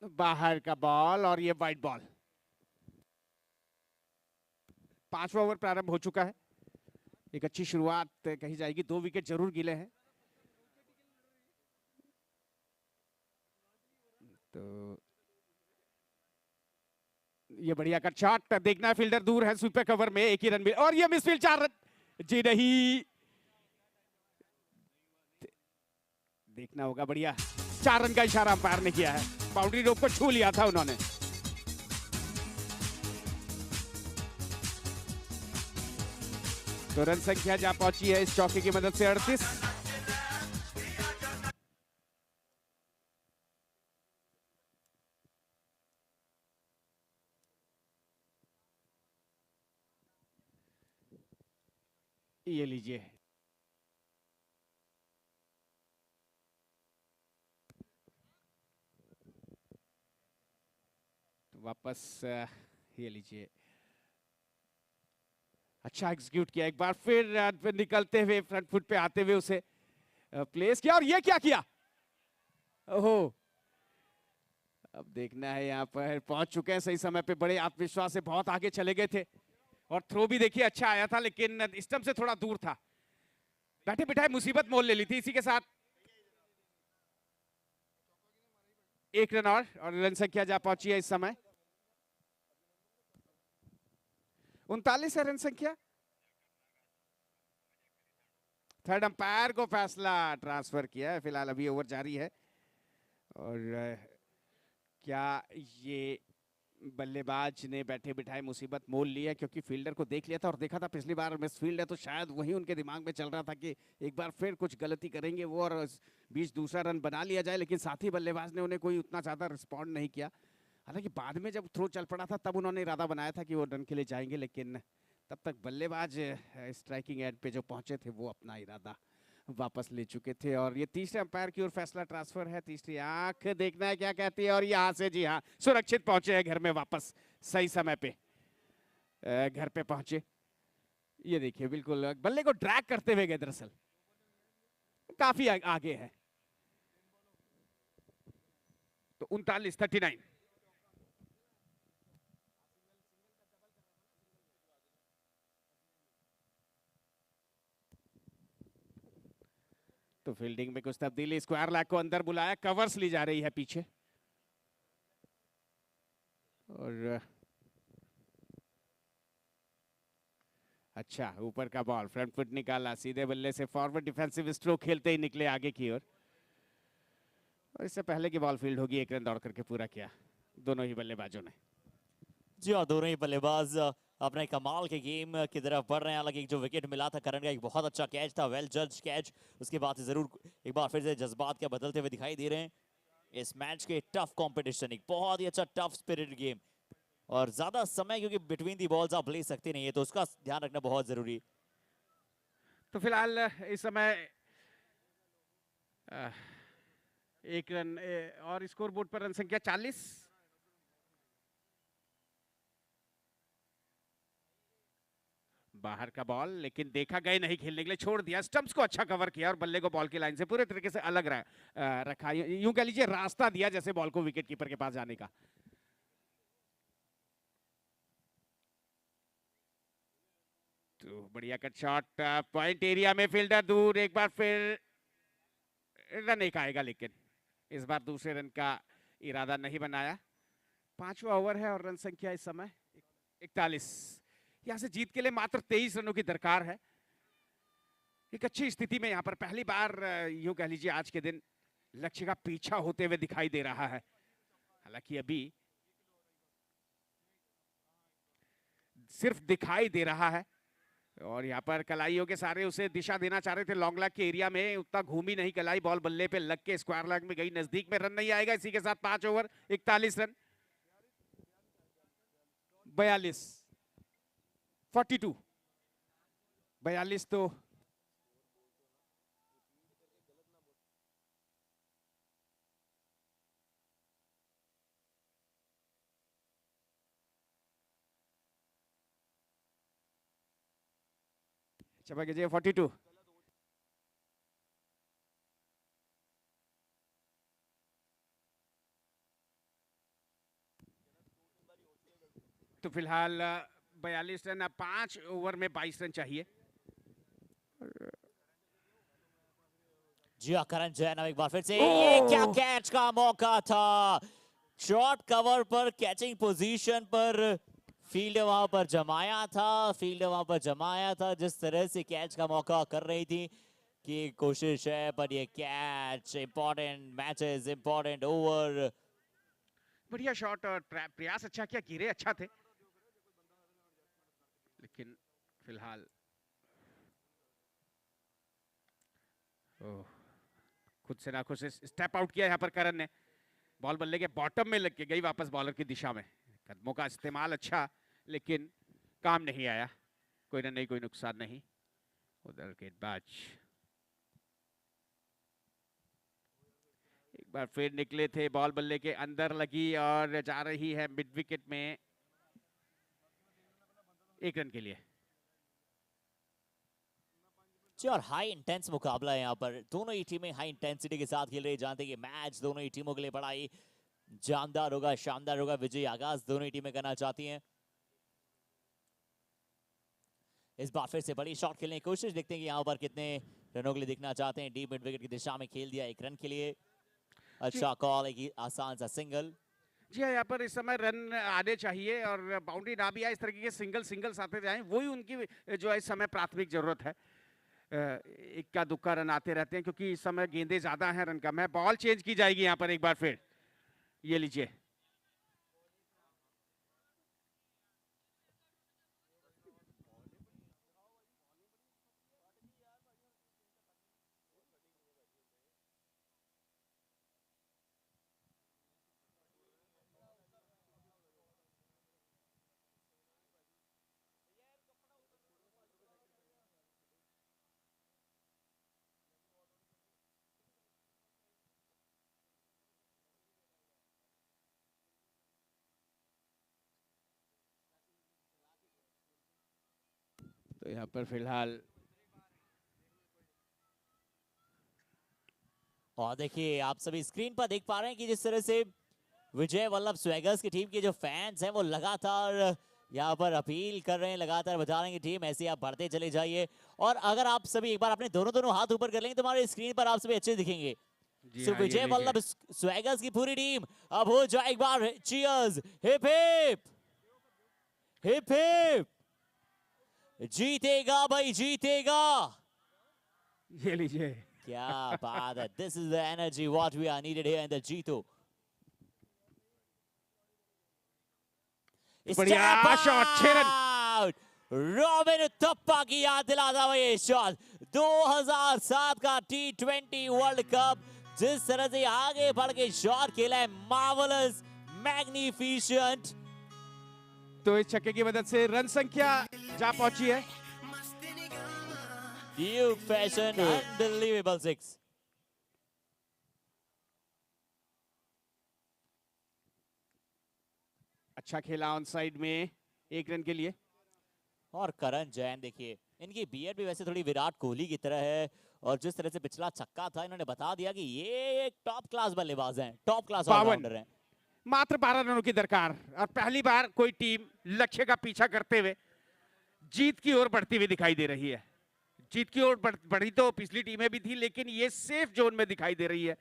बाहर का बॉल और ये वाइड बॉल। 5वां ओवर प्रारंभ हो चुका है। एक अच्छी शुरुआत कही जाएगी, 2 विकेट जरूर गिले हैं। तो ये बढ़िया कट शॉट, देखना फील्डर दूर है, स्वीपर कवर में, एक ही रन मिले, और ये मिसफील्ड 4 रन। जी नहीं, देखना होगा, बढ़िया 4 रन का इशारा अंपायर ने किया है। बाउंड्री रोप को छू लिया था उन्होंने। तो रन संख्या जा पहुंची है इस चौके की मदद से 38। ये लीजिए, तो वापस ये लीजिए। अच्छा एग्जीक्यूट किया, एक बार फिर निकलते हुए फ्रंट फुट पे आते हुए उसे प्लेस किया, और ये क्या किया, ओहो। अब देखना है, यहाँ पर पहुंच चुके हैं सही समय पे, बड़े आत्मविश्वास से बहुत आगे चले गए थे, और थ्रो भी देखिए अच्छा आया था, लेकिन स्टंप से थोड़ा दूर था। बैठे बिठाए मुसीबत मोल ले ली थी। इसी के साथ 1 रन और रन संख्या जा पहुंची है इस समय 39 है रन संख्या। थर्ड अंपायर को फैसला ट्रांसफर किया है, फिलहाल अभी ओवर जारी है। और क्या ये बल्लेबाज ने बैठे बिठाए मुसीबत मोल ली है, क्योंकि फील्डर को देख लिया था और देखा था पिछली बार मिस फील्ड है, तो शायद वही उनके दिमाग में चल रहा था कि एक बार फिर कुछ गलती करेंगे वो और बीच दूसरा रन बना लिया जाए, लेकिन साथ ही बल्लेबाज ने उन्हें कोई उतना ज्यादा रिस्पॉन्ड नहीं किया। हालांकि बाद में जब थ्रो चल पड़ा था तब उन्होंने इरादा बनाया था कि वो रन के लिए जाएंगे, लेकिन तब तक बल्लेबाज स्ट्राइकिंग एंड पे जो पहुंचे थे वो अपना इरादा वापस ले चुके थे। और ये तीसरे अंपायर की ओर फैसला ट्रांसफर है। तीसरी आंख देखना है क्या कहती है, और यहाँ से जी हाँ सुरक्षित पहुंचे हैं घर में वापस, सही समय पे घर पे पहुंचे। ये देखिए बिल्कुल बल्ले को ड्रैग करते हुए गए, दरअसल काफी आगे है। तो 39 39। तो फील्डिंग में कुछ तब्दीली, स्क्वायर लैग को अंदर बुलाया, कवर्स ली जा रही है पीछे और अच्छा ऊपर का बॉल, फ्रंट फुट निकाला, सीधे बल्ले से फॉरवर्ड डिफेंसिव स्ट्रोक खेलते ही निकले आगे की ओर। और इससे पहले की बॉल फील्ड होगी, एक रन दौड़ करके पूरा किया दोनों ही बल्लेबाजों ने। जी हाँ, दोनों ही बल्लेबाज अपने कमाल के गेम की तरफ बढ़ रहे हैं। हालांकि जो विकेट मिला था करण का, एक बहुत अच्छा कैच था, वेल जज कैच। उसके बाद से जरूर एक बार फिर से जज्बात क्या बदलते हुए दिखाई दे रहे हैं इस मैच के। टफ कंपटीशन, एक बहुत ही अच्छा टफ स्पिरिट गेम और ज्यादा समय क्योंकि बिटवीन दी बॉल्स आप ले सकते नहीं है, तो उसका ध्यान रखना बहुत जरूरी। तो फिलहाल इस समय एक रन और स्कोर बोर्ड पर रन संख्या 40। बाहर का बॉल, लेकिन देखा गए नहीं खेलने के लिए, छोड़ दिया, स्टंप्स को अच्छा कवर किया और बल्ले को बॉल की लाइन से पूरे तरीके से अलग रखा, यूं कह लीजिए रास्ता दिया जैसे बॉल को विकेट कीपर के पास जाने का। तो बढ़िया कट शॉट, पॉइंट एरिया में फील्डर दूर, एक बार फिर रन एक आएगा, लेकिन इस बार दूसरे रन का इरादा नहीं बनाया। 5वां ओवर है और रन संख्या इस समय 41। यहां से जीत के लिए मात्र 23 रनों की दरकार है। एक अच्छी स्थिति में यहां पर पहली बार यूं कह लीजिए आज के दिन लक्ष्य का पीछा होते हुए दिखाई दे रहा है। हालांकि अभी सिर्फ दिखाई दे रहा है और यहाँ पर कलाइयों के सारे उसे दिशा देना चाह रहे थे लॉन्ग लेग के एरिया में, उतना घूमी नहीं कलाई, बॉल बल्ले पे लग के स्क्वायर लेग में गई, नजदीक में रन नहीं आएगा। इसी के साथ 5 ओवर 41 रन, 42 42 42 तो चपा कीजिए 42। तो फिलहाल 42 रन, 5 ओवर में 22 रन चाहिए। जी हाँ, करण जैन एक बार फिर से, ये क्या कैच का मौका था। शॉर्ट कवर पर, कैचिंग पोजीशन पर फील्ड वहां पर जमाया था, जिस तरह से कैच का मौका कर रही थी कि कोशिश है, पर ये catch, important matches, important over. बढ़िया शॉट और प्रयास अच्छा किया, गिरे अच्छा थे, लेकिन फिलहाल खुद से ना खुद से स्टेप आउट किया यहाँ पर करण ने। बॉल बल्ले के बॉटम में लग के गई वापस बॉलर की दिशा में। कदमों का इस्तेमाल अच्छा, लेकिन काम नहीं आया। कोई रन नहीं, कोई नुकसान नहीं। उधर गेंदबाज एक बार फिर निकले थे, बॉल बल्ले के अंदर लगी और जा रही है मिड विकेट में 1 रन के लिए। और हाई इंटेंस मुकाबला है यहाँ पर, दोनों ही टीमें हाई इंटेंसिटी के साथ खेल रही है। जानते हैं कि मैच दोनों ही टीमों के लिए बड़ा ही जानदार होगा, शानदार होगा। विजयी आगाज दोनों ही टीमें करना चाहती हैं। इस बार फिर से बड़ी शॉट खेलने की कोशिश, देखते हैं कि यहाँ पर कितने रनों के लिए दिखना चाहते हैं। डीप मिड विकेट की दिशा में खेल दिया 1 रन के लिए। अच्छा कॉल, एक आसान सा सिंगल। जी हाँ, यहाँ पर इस समय रन आने चाहिए और बाउंड्री ना भी आए, इस तरीके के सिंगल्स आते जाएं, वही उनकी जो है इस समय प्राथमिक जरूरत है। इक्का दुक्का रन आते रहते हैं क्योंकि इस समय गेंदे ज्यादा हैं, रन कम है। बॉल चेंज की जाएगी यहाँ पर एक बार फिर, ये लीजिए। तो यहाँ पर फिलहाल और देखिए, आप सभी स्क्रीन पर देख पा रहे हैं कि जिस तरह से विजय वल्लभ स्वैगर्स की टीम के जो फैंस हैं वो लगातार यहाँ पर अपील कर रहे हैं, लगातार बता रहे हैं कि टीम ऐसे आप बढ़ते चले जाइए। और अगर आप सभी एक बार अपने दोनों दोनों हाथ ऊपर कर लेंगे तो हमारे स्क्रीन पर आप सभी अच्छे दिखेंगे। जी सो हाँ, ये विजय लीजिए। वल्लभ स्वैगर्स की पूरी टीम अब हो जाए एक बार cheers, hip hip hip hip. जीतेगा भाई जीतेगा। ये लीजिए। क्या बात है, this is the energy what we are needed here in the JITO. बढ़िया शॉट, 6 रन। रॉबिन उथप्पा की याद दिलाता हुआ ये शॉट। 2007 का T20 वर्ल्ड कप जिस तरह से आगे बढ़ के शॉट खेला है, मार्वलस, मैग्निफिशेंट। तो इस छक्के की मदद से रन संख्या जा पहुंची है। Duke fashion, unbelievable 6। अच्छा खेला ऑन साइड में 1 रन के लिए। और करण जैन देखिए, इनकी बियर्ड भी वैसे थोड़ी विराट कोहली की तरह है। और जिस तरह से पिछला छक्का था, इन्होंने बता दिया कि ये एक टॉप क्लास बल्लेबाज हैं, टॉप क्लास 52 ऑलराउंडर हैं। मात्र 12 रनों की दरकार और पहली बार कोई टीम लक्ष्य का पीछा करते हुए जीत की ओर बढ़ती हुई दिखाई दे रही है। जीत की ओर बढ़ी तो पिछली टीमें भी थी, लेकिन ये सेफ जोन में दिखाई दे रही है।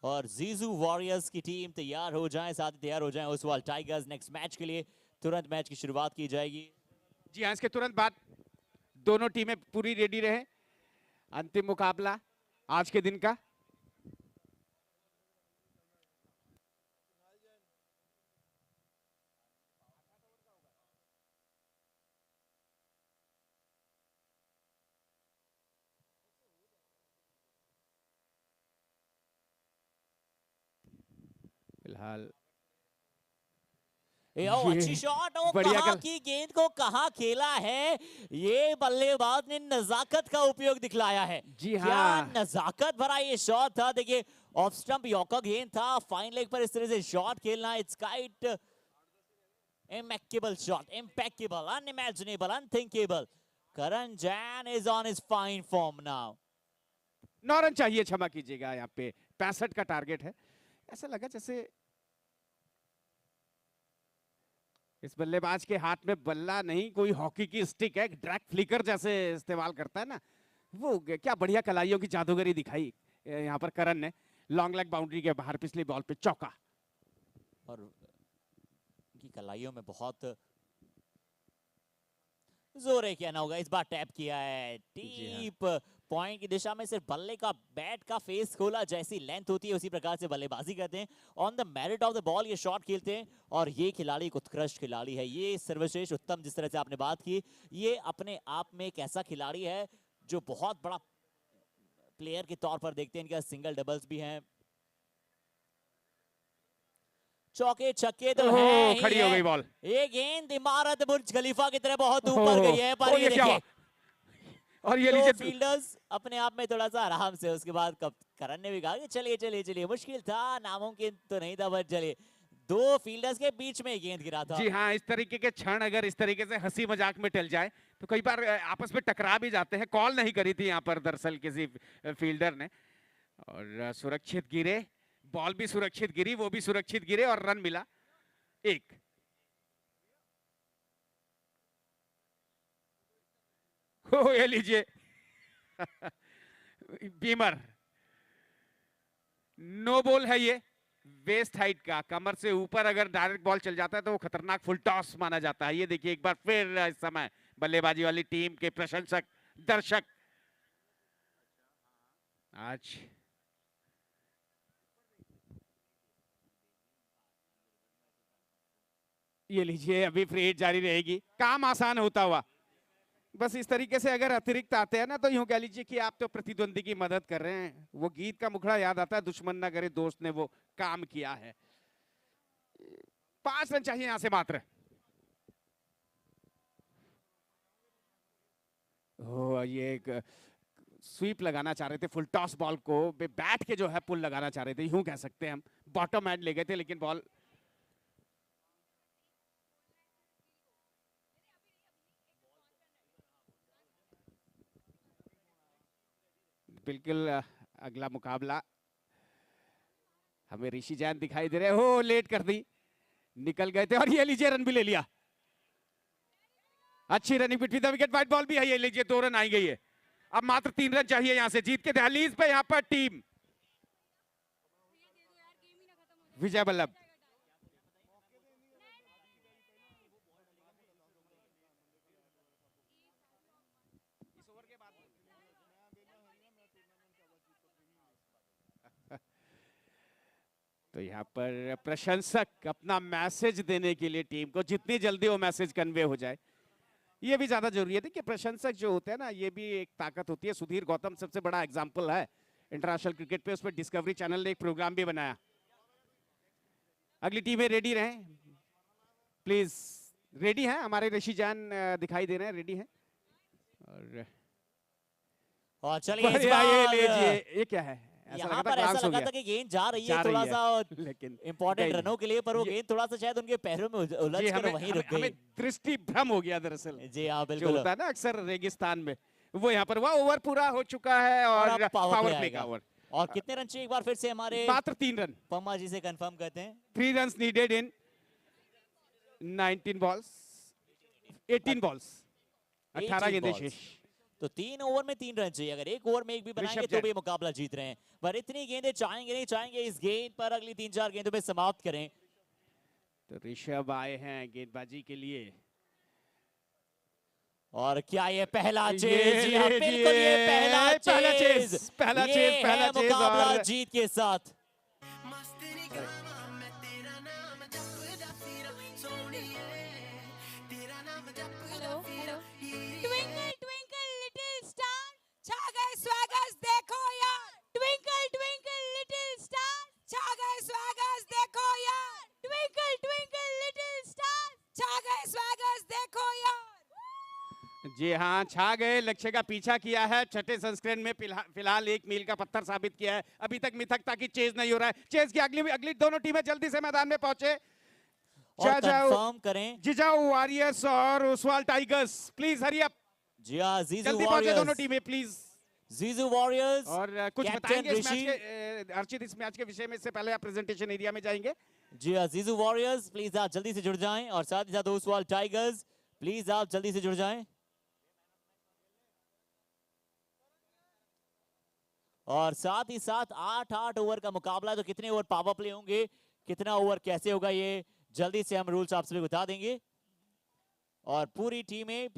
और जीजू वॉरियर्स की टीम तैयार हो जाए, साथ ही तैयार हो जाए ओसवाल टाइगर्स नेक्स्ट मैच के लिए। तुरंत मैच की शुरुआत की जाएगी। जी हाँ, इसके तुरंत बाद दोनों टीमें पूरी रेडी रहे। अंतिम मुकाबला आज के दिन का। फिलहाल ये अच्छी शॉट, ओ बढ़िया कहां कल- की गेंद को कहां खेला है। ये बल्लेबाज ने नजाकत का उपयोग दिखलाया है। जी क्या हाँ। नजाकत भरा ये शॉट था। देखिए ऑफ स्टंप यॉर्कर गेंद था, फाइन लेग पर इस तरह से शॉट खेलना, it's kite impeccable shot, impeccable, unimaginable, unthinkable. Karan Jan is on his fine form now. 9 run चाहिए, क्षमा कीजिएगा, यहाँ पे 65 का टारगेट है। ऐसा लगा जैसे इस बल्लेबाज के हाथ में बल्ला नहीं, कोई हॉकी की स्टिक है, ड्रैग फ्लिकर जैसे इस्तेमाल करता है ना वो। क्या बढ़िया कलाइयों की जादूगरी दिखाई यहाँ पर करण ने। लॉन्ग लेग बाउंड्री के बाहर पिछली बॉल पे चौका। और की कलाइयों में बहुत जोर है, क्या ना होगा। इस बार टैप किया है डीप पॉइंट की दिशा में, सिर्फ बल्ले का बैट का फेस खोला, जैसी लेंथ होती है उसी प्रकार से बल्लेबाजी करते हैं। On the merit of the ball ये शॉट खेलते हैं। और ये खिलाड़ी एक उत्कृष्ट खिलाड़ी है, ये सर्वश्रेष्ठ उत्तम, जिस तरह से आपने बात की, ये अपने आप में एक ऐसा खिलाड़ी है जो बहुत बड़ा प्लेयर के तौर पर देखते हैं। इनका सिंगल डबल्स भी हैं, चौके छक्के तो हैं ही खड़ी हो हैं। गई बॉल। ये गेंद इमारत बुर्ज खलीफा की तरह बहुत ऊपर ओह, गई है, पर ओह, ये ये क्या देखिए हुआ? और ये दो लीजिए फील्डर्स अपने आप में थोड़ा सा आराम से, उसके बाद करण ने भी कहा कि चलिए चलिए चलिए, मुश्किल था, नामुमकिन तो नहीं था, बट चलिए। दो फील्डर्स के बीच में गेंद गिरा था। जी हाँ, इस तरीके के क्षण अगर इस तरीके से हंसी मजाक में टल जाए तो कई बार आपस में टकरा भी जाते हैं। कॉल नहीं करी थी यहाँ पर दरअसल किसी फील्डर ने, और सुरक्षित गिरे, बॉल भी सुरक्षित गिरी, वो भी सुरक्षित गिरे और रन मिला 1। हो ये लीजिए बीमर, नो बॉल है ये, वेस्ट हाइट का, कमर से ऊपर अगर डायरेक्ट बॉल चल जाता है तो वो खतरनाक फुल टॉस माना जाता है। ये देखिए एक बार फिर इस समय बल्लेबाजी वाली टीम के प्रशंसक, दर्शक आज ये लीजिए, अभी फ्री हिट जारी रहेगी। काम आसान होता हुआ, बस इस तरीके से अगर अतिरिक्त आते हैं ना तो यूं कह लीजिए कि आप तो प्रतिद्वंदी की मदद कर रहे हैं। वो गीत का मुखड़ा याद आता है, दुश्मन ना करे दोस्त ने वो काम किया है। 5 रन चाहिए यहां से मात्र। ये एक स्वीप लगाना चाह रहे थे, फुल टॉस बॉल को बैट के जो है पुल लगाना चाह रहे थे, यूं कह सकते हैं हम। बॉटम एंड ले गए थे लेकिन बॉल बिल्कुल। अगला मुकाबला हमें ऋषि जैन दिखाई दे रहे हो, लेट कर दी। निकल गए थे और ये लीजिए रन भी ले लिया। अच्छी running between the wicket, white ball भी है, ये लीजिए 2 रन आई गई है। अब मात्र 3 रन चाहिए यहां से, जीत के दहलीज पे यहां पर टीम विजय वल्लभ। तो यहाँ पर प्रशंसक अपना मैसेज देने के लिए टीम को, जितनी जल्दी वो मैसेज कन्वे हो जाए ये भी ज्यादा जरूरी है। देखिए प्रशंसक जो होते हैं ना, ये भी एक ताकत होती है। सुधीर गौतम सबसे बड़ा एग्जांपल है इंटरनेशनल क्रिकेट पे, उस पर डिस्कवरी चैनल ने एक प्रोग्राम भी बनाया। अगली टीमें रेडी रहें प्लीज। रेडी हैं हमारे ऋषि जान दिखाई दे रहे हैं, रेडी हैं। और चलिए इस ये बार लीजिए, ये क्या है? यहाँ पर ऐसा लगा था कि गेंद जा रही है थोड़ा सा लेकिन इंपॉर्टेंट रनों के लिए, पर वो गेंद थोड़ा सा शायद उनके पैरों में उलझ कर वहीं रुक गई। हमें दृष्टि भ्रम हो गया दरअसल। जी हाँ जो बिल्कुल। होता है ना अक्सर रेगिस्तान में, वो यहाँ पर वह ओवर पूरा हो चुका है और अब पावर play प्ले का आएगा। ओवर। और कितने रन चाहिए एक बार फिर से हमारे मात्र 3 रन। पम्मा जी से कंफर्म करते हैं। 3 runs needed in 19 balls, 18 balls, 18 गेंदें शेष। तो 3 ओवर में 3 रन चाहिए। अगर 1 ओवर में 1 भी बनाएंगे तो भी मुकाबला जीत रहे हैं, पर इतनी गेंदें चाहेंगे नहीं, चाहेंगे इस गेंद पर अगली 3-4 गेंदों में समाप्त करें। तो ऋषभ आए हैं गेंदबाजी के लिए। और क्या ये पहला चेज? जी हाँ बिल्कुल, ये पहला चेज, पहला ये चेज, पहला है चेज मुकाबला और जीत के साथ। ट्विंकल ट्विंकल लिटिल स्टार, छा गए स्वैगर्स देखो यार। ट्विंकल ट्विंकल लिटिल स्टार, छा गए स्वैगर्स देखो यार। ट्विंकल ट्विंकल लिटिल स्टार, छा गए स्वैगर्स देखो यार। जी हाँ, छा गए। लक्ष्य का पीछा किया है, छठे संस्करण में फिलहाल 1 मील का पत्थर साबित किया है। अभी तक मिथकता की चेज नहीं हो रहा है। चेज की अगली दोनों टीमें जल्दी से मैदान में पहुंचे। और कंफर्म करें जिजाऊ वॉरियर्स और Oswal Tigers, please hurry up. जी हाँ, जीजू जल्दी पहुंचे दोनों वॉरियर्स, टीमें प्लीज। जीजू वॉरियर्स और कुछ कैप्टन बताएंगे इस मैच ऋषि। के अर्चित, इस मैच के विषय में से पहले आप प्रेजेंटेशन एरिया में जाएंगे। जी हाँ, जीजू वॉरियर्स प्लीज आप जल्दी से जुड़ जाएं, और साथ ही साथ ओसवाल टाइगर्स प्लीज आप जल्दी से जुड़ जाएं। और साथ ही साथ 8-8 ओवर का मुकाबला है, तो कितने ओवर पावर प्ले होंगे, कितना ओवर कैसे होगा, ये जल्दी से हम रूल्स आपसे बता देंगे। और पूरी टीमें